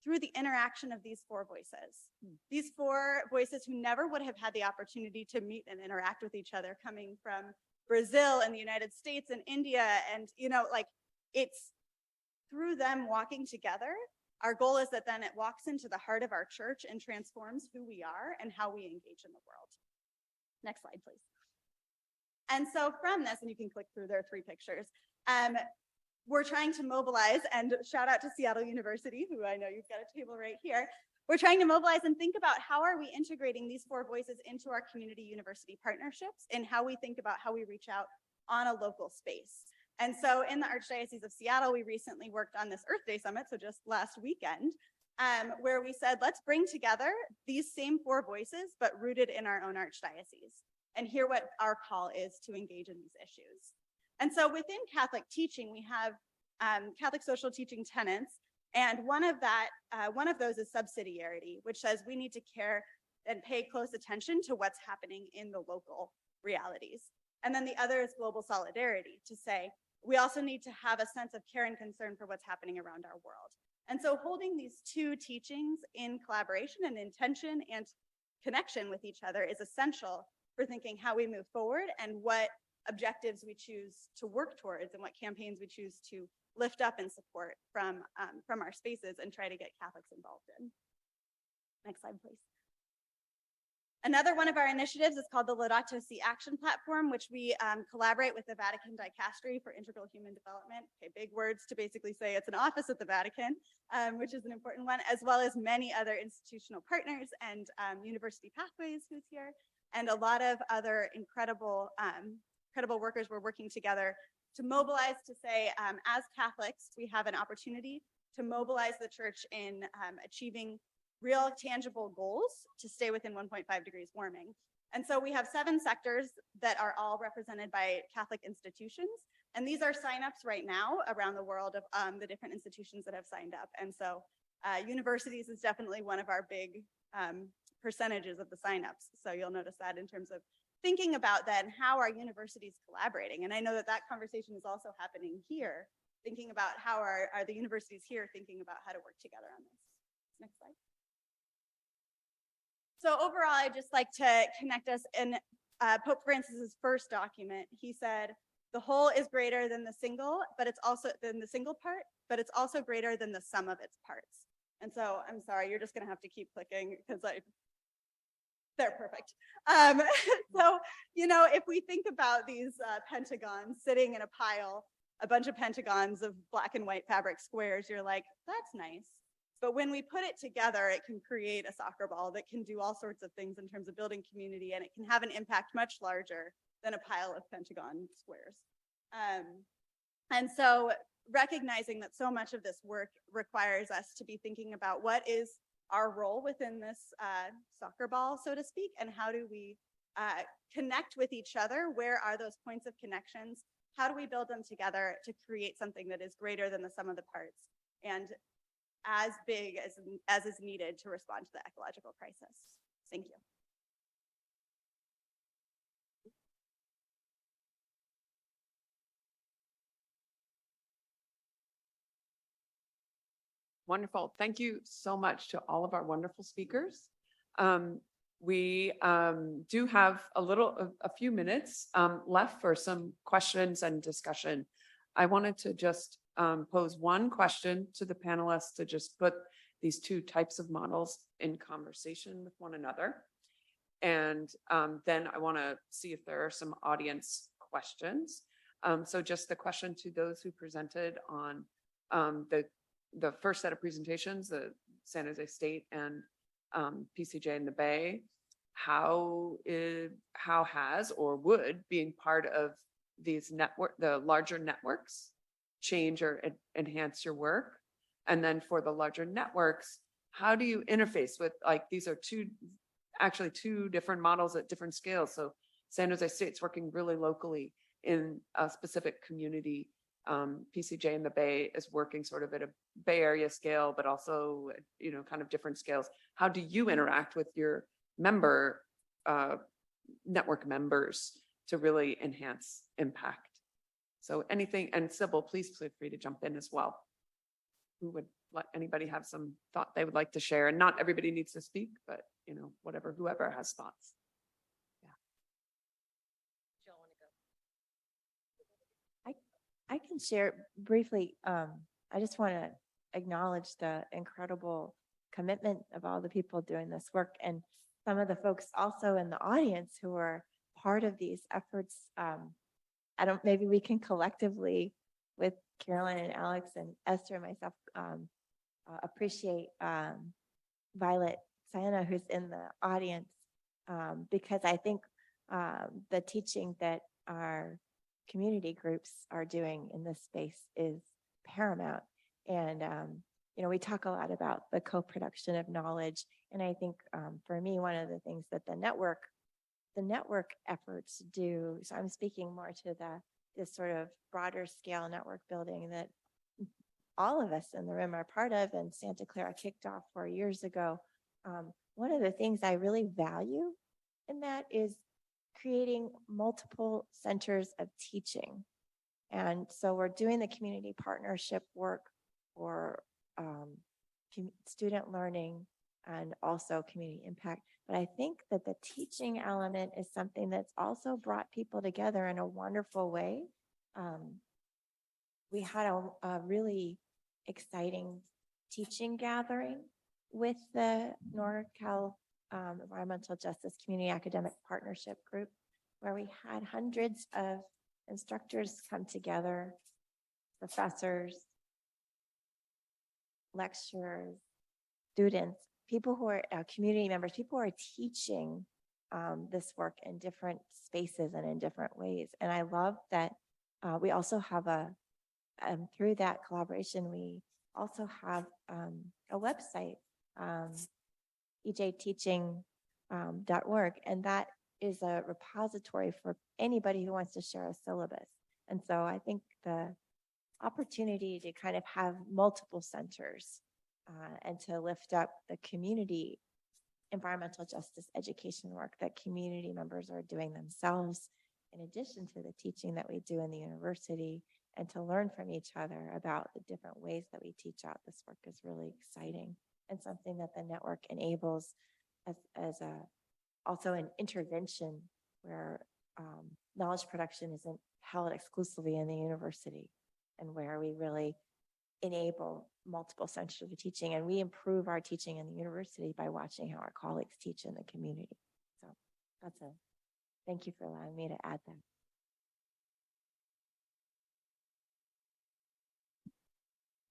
through the interaction of these 4 voices. These 4 voices who never would have had the opportunity to meet and interact with each other, coming from Brazil and the United States and India. And, you know, like, it's through them walking together. Our goal is that then it walks into the heart of our church and transforms who we are and how we engage in the world. Next slide, please. And so from this, and you can click through, there are 3 pictures. We're trying to mobilize, and shout out to Seattle University, who I know you've got a table right here. We're trying to mobilize and think about how are we integrating these 4 voices into our community university partnerships and how we think about how we reach out on a local space. And so in the Archdiocese of Seattle, we recently worked on this Earth Day Summit, so just last weekend, where we said, let's bring together these same 4 voices, but rooted in our own archdiocese, and hear what our call is to engage in these issues. And so within Catholic teaching, we have Catholic social teaching tenets, and one of those is subsidiarity, which says we need to care and pay close attention to what's happening in the local realities. And then the other is global solidarity, to say we also need to have a sense of care and concern for what's happening around our world. And so holding these 2 teachings in collaboration and intention and connection with each other is essential for thinking how we move forward and what objectives we choose to work towards and what campaigns we choose to lift up and support from our spaces and try to get Catholics involved in. Next slide, please. Another one of our initiatives is called the Laudato Si Action Platform, which we collaborate with the Vatican Dicastery for Integral Human Development. Okay, big words to basically say it's an office at the Vatican, which is an important one, as well as many other institutional partners and University Pathways, who's here, and a lot of other incredible workers. We're working together to mobilize, to say, as Catholics, we have an opportunity to mobilize the church in achieving real tangible goals to stay within 1.5 degrees warming. And so we have 7 sectors that are all represented by Catholic institutions. And these are signups right now around the world of the different institutions that have signed up. And so universities is definitely one of our big percentages of the signups. So you'll notice that in terms of thinking about then how are universities collaborating? And I know that that conversation is also happening here, thinking about how are the universities here thinking about how to work together on this. Next slide. So overall, I'd just like to connect us in Pope Francis's first document. He said, the whole is greater than the single, but it's also than the single part, but it's also greater than the sum of its parts. And so I'm sorry, you're just gonna have to keep clicking because they're perfect. So, you know, if we think about these pentagons sitting in a pile a bunch of pentagons of black and white fabric squares, you're like, that's nice. But when we put it together, it can create a soccer ball that can do all sorts of things in terms of building community, and it can have an impact much larger than a pile of pentagon squares. And so recognizing that so much of this work requires us to be thinking about what is our role within this soccer ball, so to speak, and how do we connect with each other? Where are those points of connections? How do we build them together to create something that is greater than the sum of the parts and as big as is needed to respond to the ecological crisis? Thank you. Wonderful. Thank you so much to all of our wonderful speakers. We do have a few minutes left for some questions and discussion. I wanted to just pose one question to the panelists to just put these two types of models in conversation with one another. And then I want to see if there are some audience questions. So just the question to those who presented on the first set of presentations, the San Jose State and PCJ in the Bay, how has or would being part of these the larger networks change or enhance your work? And then for the larger networks, how do you interface with, like, these are actually two different models at different scales. So San Jose State's working really locally in a specific community. PCJ in the Bay is working sort of at a Bay Area scale, but also, kind of different scales. How do you interact with your network members to really enhance impact? So anything, and Sybil, please feel free to jump in as well. Who would let anybody have some thought they would like to share? And not everybody needs to speak, but whoever has thoughts. I can share briefly. I just want to acknowledge the incredible commitment of all the people doing this work and some of the folks also in the audience who are part of these efforts. Maybe we can collectively with Carolyn and Alex and Esther and myself appreciate Violet Sienna, who's in the audience, because I think the teaching that our community groups are doing in this space is paramount. And, we talk a lot about the co-production of knowledge. And I think for me, one of the things that the network efforts do, so I'm speaking more to this sort of broader scale network building that all of us in the room are part of, and Santa Clara kicked off 4 years ago. One of the things I really value in that is creating multiple centers of teaching. And so we're doing the community partnership work for student learning and also community impact. But I think that the teaching element is something that's also brought people together in a wonderful way. We had a really exciting teaching gathering with the NorCal Environmental Justice Community Academic Partnership Group, where we had hundreds of instructors come together, professors, lecturers, students, people who are community members, people who are teaching this work in different spaces and in different ways. And I love that we also have through that collaboration, we also have a website, ejteaching.org, and that is a repository for anybody who wants to share a syllabus. And so I think the opportunity to kind of have multiple centers and to lift up the community environmental justice education work that community members are doing themselves, in addition to the teaching that we do in the university, and to learn from each other about the different ways that we teach out this work is really exciting, and something that the network enables as also an intervention where knowledge production isn't held exclusively in the university, and where we really enable multiple centers of teaching, and we improve our teaching in the university by watching how our colleagues teach in the community. So thank you for allowing me to add that.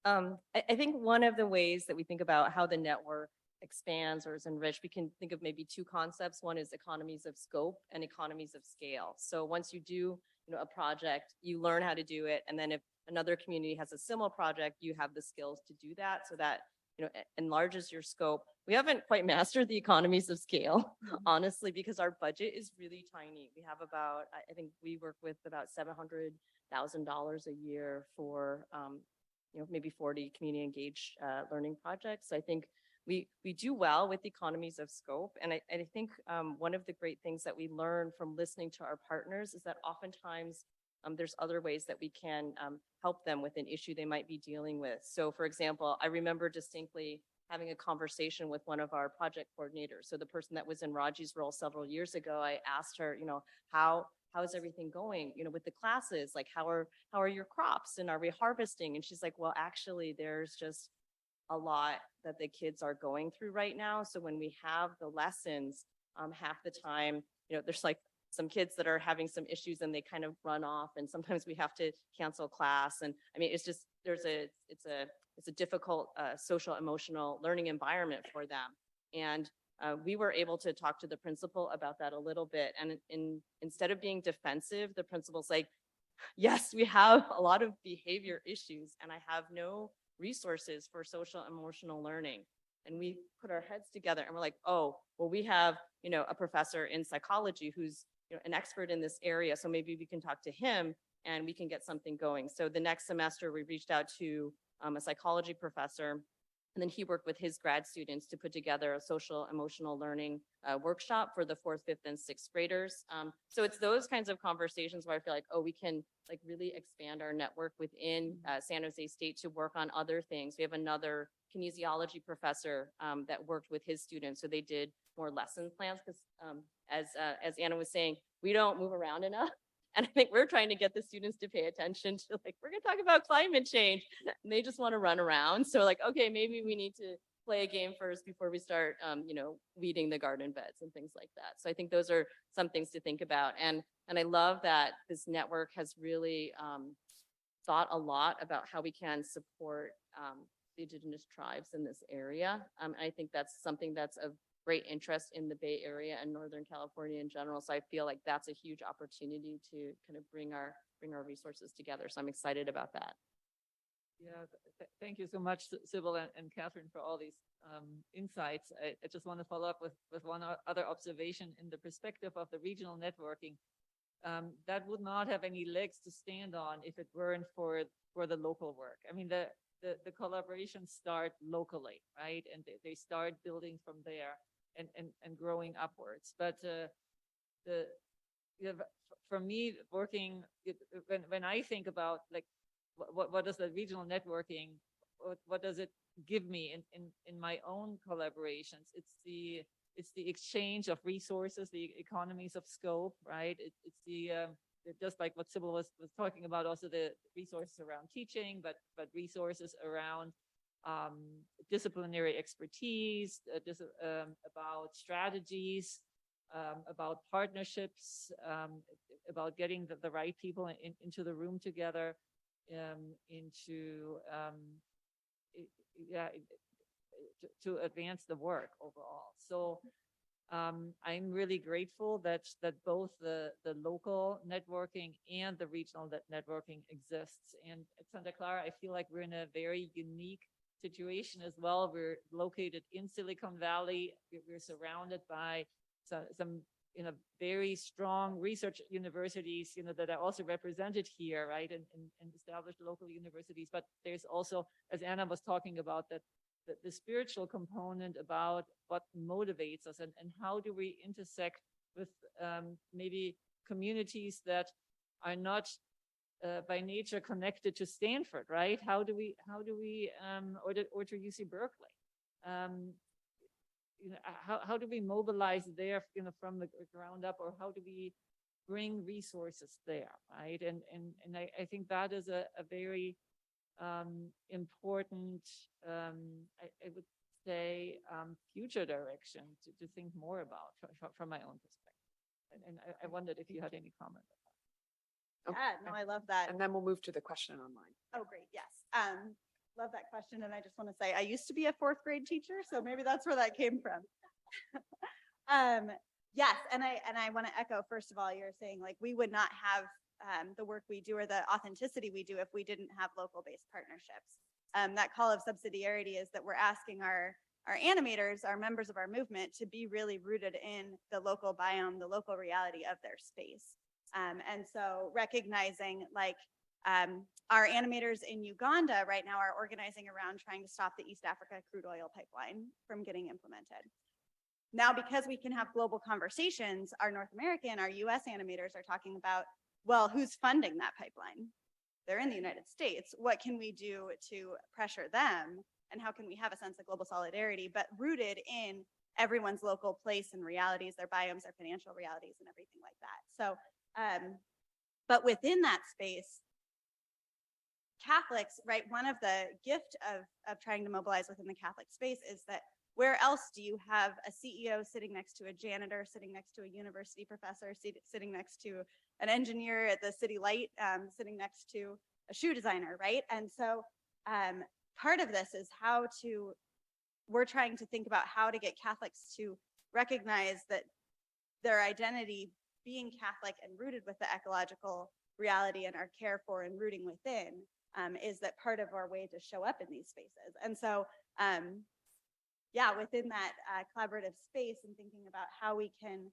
I think one of the ways that we think about how the network expands or is enriched, we can think of maybe two concepts. One is economies of scope and economies of scale. So once you do, a project, you learn how to do it. And then if another community has a similar project, you have the skills to do that. So that, enlarges your scope. We haven't quite mastered the economies of scale, honestly, because our budget is really tiny. We have about, I think we work with about $700,000 a year for, maybe 40 community engaged learning projects. So I think we do well with economies of scope. And I think one of the great things that we learn from listening to our partners is that oftentimes there's other ways that we can help them with an issue they might be dealing with. So for example, I remember distinctly having a conversation with one of our project coordinators. So the person that was in Raji's role several years ago, I asked her, how is everything going, with the classes? Like, how are your crops and are we harvesting? And she's like, well, actually, there's just a lot that the kids are going through right now. So when we have the lessons, half the time, there's like some kids that are having some issues and they kind of run off, and sometimes we have to cancel class. And I mean, it's just, it's a difficult social emotional learning environment for them. And we were able to talk to the principal about that a little bit. And instead of being defensive, the principal's like, yes, we have a lot of behavior issues and I have no resources for social emotional learning. And we put our heads together and we're like, oh, well, we have, a professor in psychology who's an expert in this area. So maybe we can talk to him and we can get something going. So the next semester we reached out to a psychology professor, and then he worked with his grad students to put together a social emotional learning workshop for the 4th, 5th, and 6th graders. So it's those kinds of conversations where I feel like, oh, we can like really expand our network within San Jose State to work on other things. We have another kinesiology professor that worked with his students. So they did more lesson plans because as Anna was saying, we don't move around enough. And I think we're trying to get the students to pay attention to like, we're going to talk about climate change. And they just want to run around. So like, okay, maybe we need to play a game first before we start, weeding the garden beds and things like that. So I think those are some things to think about. And I love that this network has really thought a lot about how we can support the Indigenous tribes in this area. I think that's something that's of great interest in the Bay Area and Northern California in general. So I feel like that's a huge opportunity to kind of bring our resources together. So I'm excited about that. Yeah, thank you so much, Sybil and Catherine, for all these insights. I just want to follow up with one other observation in the perspective of the regional networking. That would not have any legs to stand on if it weren't for the local work. I mean, the collaborations start locally, right? And they start building from there and growing upwards. But for me, working, when I think about like, what does the regional networking, what does it give me in my own collaborations? It's the exchange of resources, the economies of scope, right? It's the just like what Sybil was talking about, also the resources around teaching, but resources around disciplinary expertise, about strategies, about partnerships, about getting the right people into the room together, to advance the work overall. So I'm really grateful that both the local networking and the regional networking exists. And at Santa Clara, I feel like we're in a very unique situation as well. We're located in Silicon Valley. We're surrounded by some very strong research universities, that are also represented here, right? And established local universities. But there's also, as Anna was talking about, that the spiritual component about what motivates us and how do we intersect with maybe communities that are not by nature connected to Stanford, right? How do we or to UC Berkeley? How do we mobilize there, from the ground up, or how do we bring resources there, right? And I think that is a very important, I would say, future direction to think more about from my own perspective. And I wondered if you had any comment on that. Yeah, no, I love that. And then we'll move to the question online. Oh, great. Yes. love that question. And I just want to say, I used to be a fourth grade teacher, so maybe that's where that came from. Yes, and I want to echo, first of all, you're saying like we would not have the work we do or the authenticity we do if we didn't have local-based partnerships. That call of subsidiarity is that we're asking our animators, our members of our movement, to be really rooted in the local biome, the local reality of their space. And so recognizing like our animators in Uganda right now are organizing around trying to stop the East Africa crude oil pipeline from getting implemented. Now, because we can have global conversations, our North American, our US animators are talking about, well, who's funding that pipeline? They're in the United States. What can we do to pressure them? And how can we have a sense of global solidarity, but rooted in everyone's local place and realities, their biomes, their financial realities, and everything like that. So, but within that space, Catholics, right, one of the gift of trying to mobilize within the Catholic space is that where else do you have a CEO sitting next to a janitor, sitting next to a university professor, sitting next to an engineer at the city light, sitting next to a shoe designer, right? And so part of this is we're trying to think about how to get Catholics to recognize that their identity being Catholic and rooted with the ecological reality and our care for and rooting within is that part of our way to show up in these spaces. And so, yeah, within that collaborative space and thinking about how we can,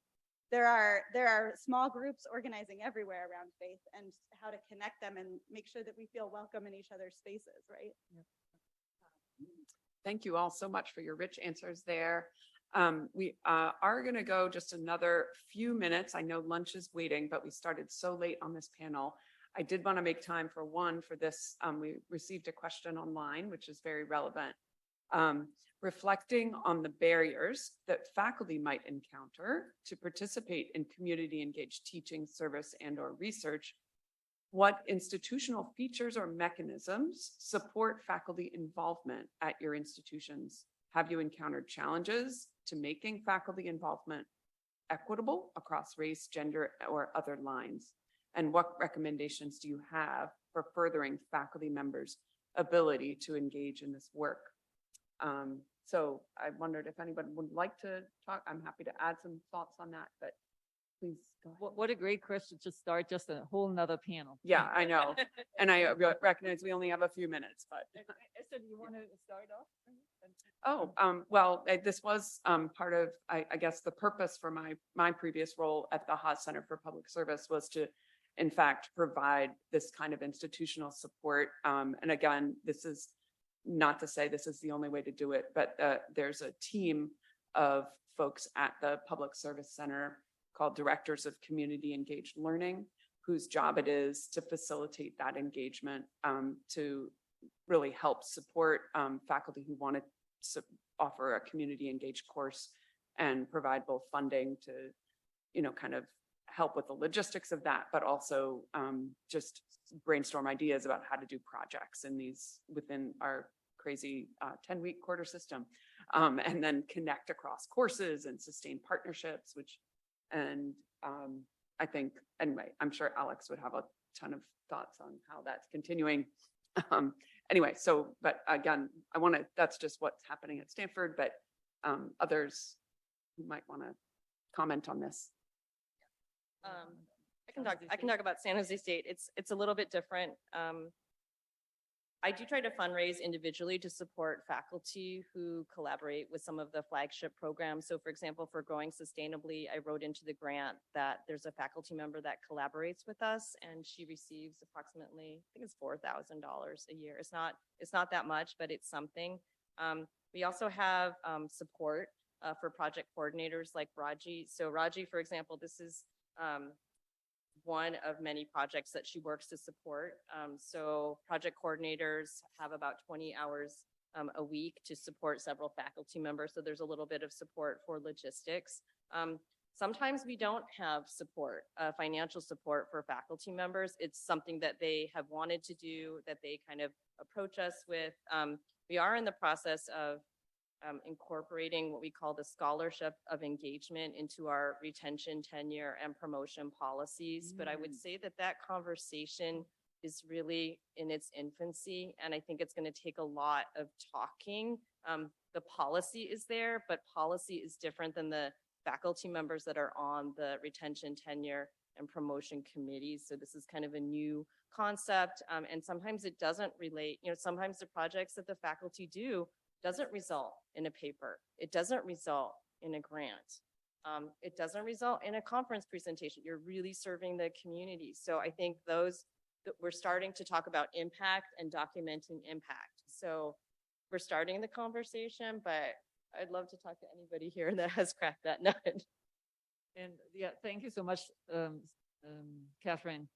there are small groups organizing everywhere around faith and how to connect them and make sure that we feel welcome in each other's spaces, right? Thank you all so much for your rich answers there. We are going to go just another few minutes. I know lunch is waiting, but we started so late on this panel. I did want to make time for this. We received a question online, which is very relevant. Reflecting on the barriers that faculty might encounter to participate in community engaged teaching, service, and or research, what institutional features or mechanisms support faculty involvement at your institutions? Have you encountered challenges to making faculty involvement equitable across race, gender, or other lines? And what recommendations do you have for furthering faculty members' ability to engage in this work? So I wondered if anyone would like to talk. I'm happy to add some thoughts on that, but please go ahead. What a great question to start just a whole nother panel. Yeah, I know. And I recognize we only have a few minutes, but. Esther, do you want to start off? Well, this was part of, I guess, the purpose for my previous role at the Haas Center for Public Service was to, in fact, provide this kind of institutional support. And again, this is not to say this is the only way to do it, but there's a team of folks at the Public Service Center called Directors of Community Engaged Learning, whose job it is to facilitate that engagement, to really help support faculty who want to offer a community engaged course and provide both funding to, kind of help with the logistics of that, but also just brainstorm ideas about how to do projects within our crazy 10-week quarter system, and then connect across courses and sustain partnerships, I think, anyway, I'm sure Alex would have a ton of thoughts on how that's continuing. Anyway, but again, that's just what's happening at Stanford, but others who might want to comment on this. I can talk about San Jose State. It's a little bit different. I do try to fundraise individually to support faculty who collaborate with some of the flagship programs. So for example, for Growing Sustainably, I wrote into the grant that there's a faculty member that collaborates with us and she receives approximately, I think it's $4,000 a year. It's not that much, but it's something. We also have support for project coordinators like Raji. So Raji, for example, this is one of many projects that she works to support. So project coordinators have about 20 hours a week to support several faculty members. So there's a little bit of support for logistics. Sometimes we don't have support, financial support for faculty members. It's something that they have wanted to do, that they kind of approach us with. We are in the process of incorporating what we call the scholarship of engagement into our retention, tenure, and promotion policies. But I would say that conversation is really in its infancy, and I think it's going to take a lot of talking. The policy is there, but policy is different than the faculty members that are on the retention, tenure, and promotion committees. So this is kind of a new concept, and sometimes it doesn't relate. Sometimes the projects that the faculty do doesn't result in a paper. It doesn't result in a grant. It doesn't result in a conference presentation. You're really serving the community. So I think we're starting to talk about impact and documenting impact. So we're starting the conversation, but I'd love to talk to anybody here that has cracked that nut. And yeah, thank you so much, Catherine.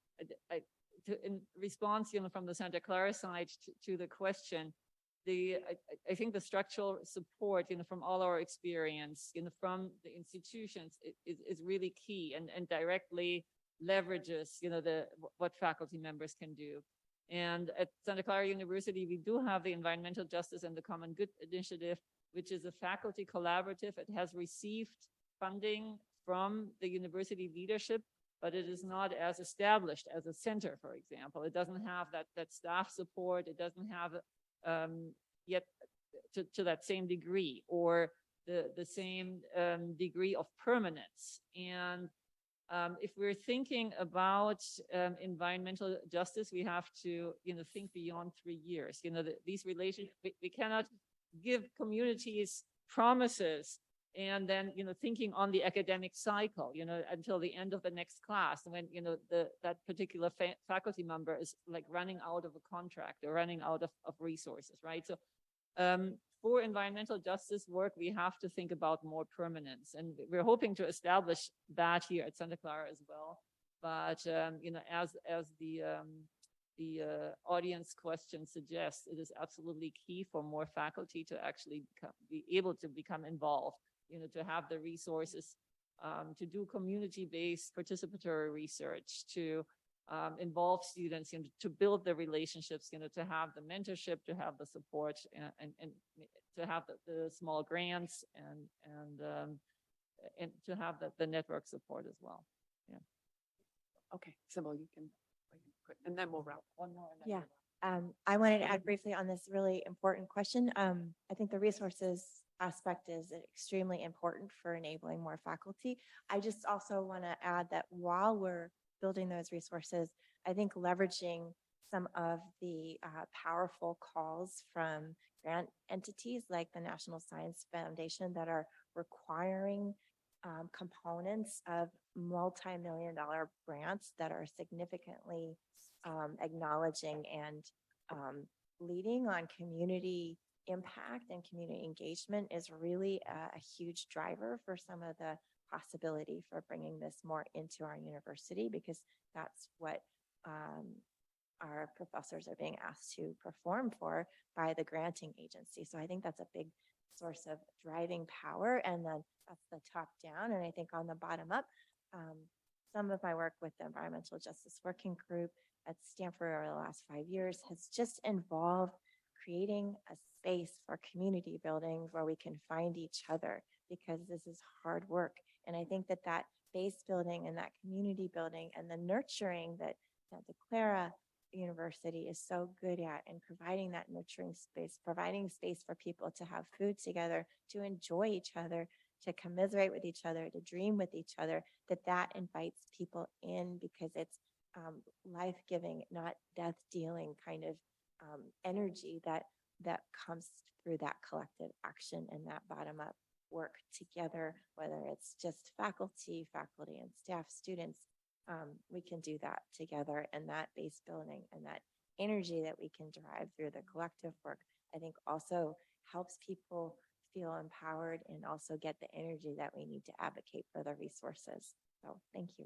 In response, from the Santa Clara side to the question, I think the structural support, from all our experience, from the institutions is really key and directly leverages, what faculty members can do. And at Santa Clara University, we do have the Environmental Justice and the Common Good Initiative, which is a faculty collaborative. It has received funding from the university leadership, but it is not as established as a center, for example. It doesn't have that staff support. It doesn't have yet to that same degree or the same degree of permanence. And if we're thinking about environmental justice, we have to, think beyond 3 years. These relationships, we cannot give communities promises and then, thinking on the academic cycle, until the end of the next class, when, that particular faculty member is like running out of a contract or running out of resources, right? So for environmental justice work, we have to think about more permanence. And we're hoping to establish that here at Santa Clara as well. But, as the audience question suggests, it is absolutely key for more faculty to actually be able to become involved, to have the resources to do community-based participatory research, to involve students, to build the relationships, to have the mentorship, to have the support, and to have the small grants and to have the network support as well. Yeah. Okay, Sybil, you can, and then we'll wrap. One more. Yeah. I wanted to add briefly on this really important question. I think the resources aspect is extremely important for enabling more faculty. I just also want to add that while we're building those resources, I think leveraging some of the powerful calls from grant entities like the National Science Foundation that are requiring components of multi-million-dollar grants that are significantly acknowledging and leading on community impact and community engagement is really a huge driver for some of the possibility for bringing this more into our university, because that's what our professors are being asked to perform for by the granting agency. So I think that's a big source of driving power, and then that's the top down. And I think on the bottom up, some of my work with the Environmental Justice Working Group at Stanford over the last 5 years has just involved creating a space for community building where we can find each other, because this is hard work. And I think that base building and that community building and the nurturing that Santa Clara University is so good at, and providing that nurturing space, providing space for people to have food together, to enjoy each other, to commiserate with each other, to dream with each other, that invites people in, because it's life-giving, not death-dealing kind of energy that comes through that collective action and that bottom-up work together, whether it's just faculty and staff, students. We can do that together, and that base building and that energy that we can derive through the collective work, I think also helps people feel empowered and also get the energy that we need to advocate for the resources. So thank you.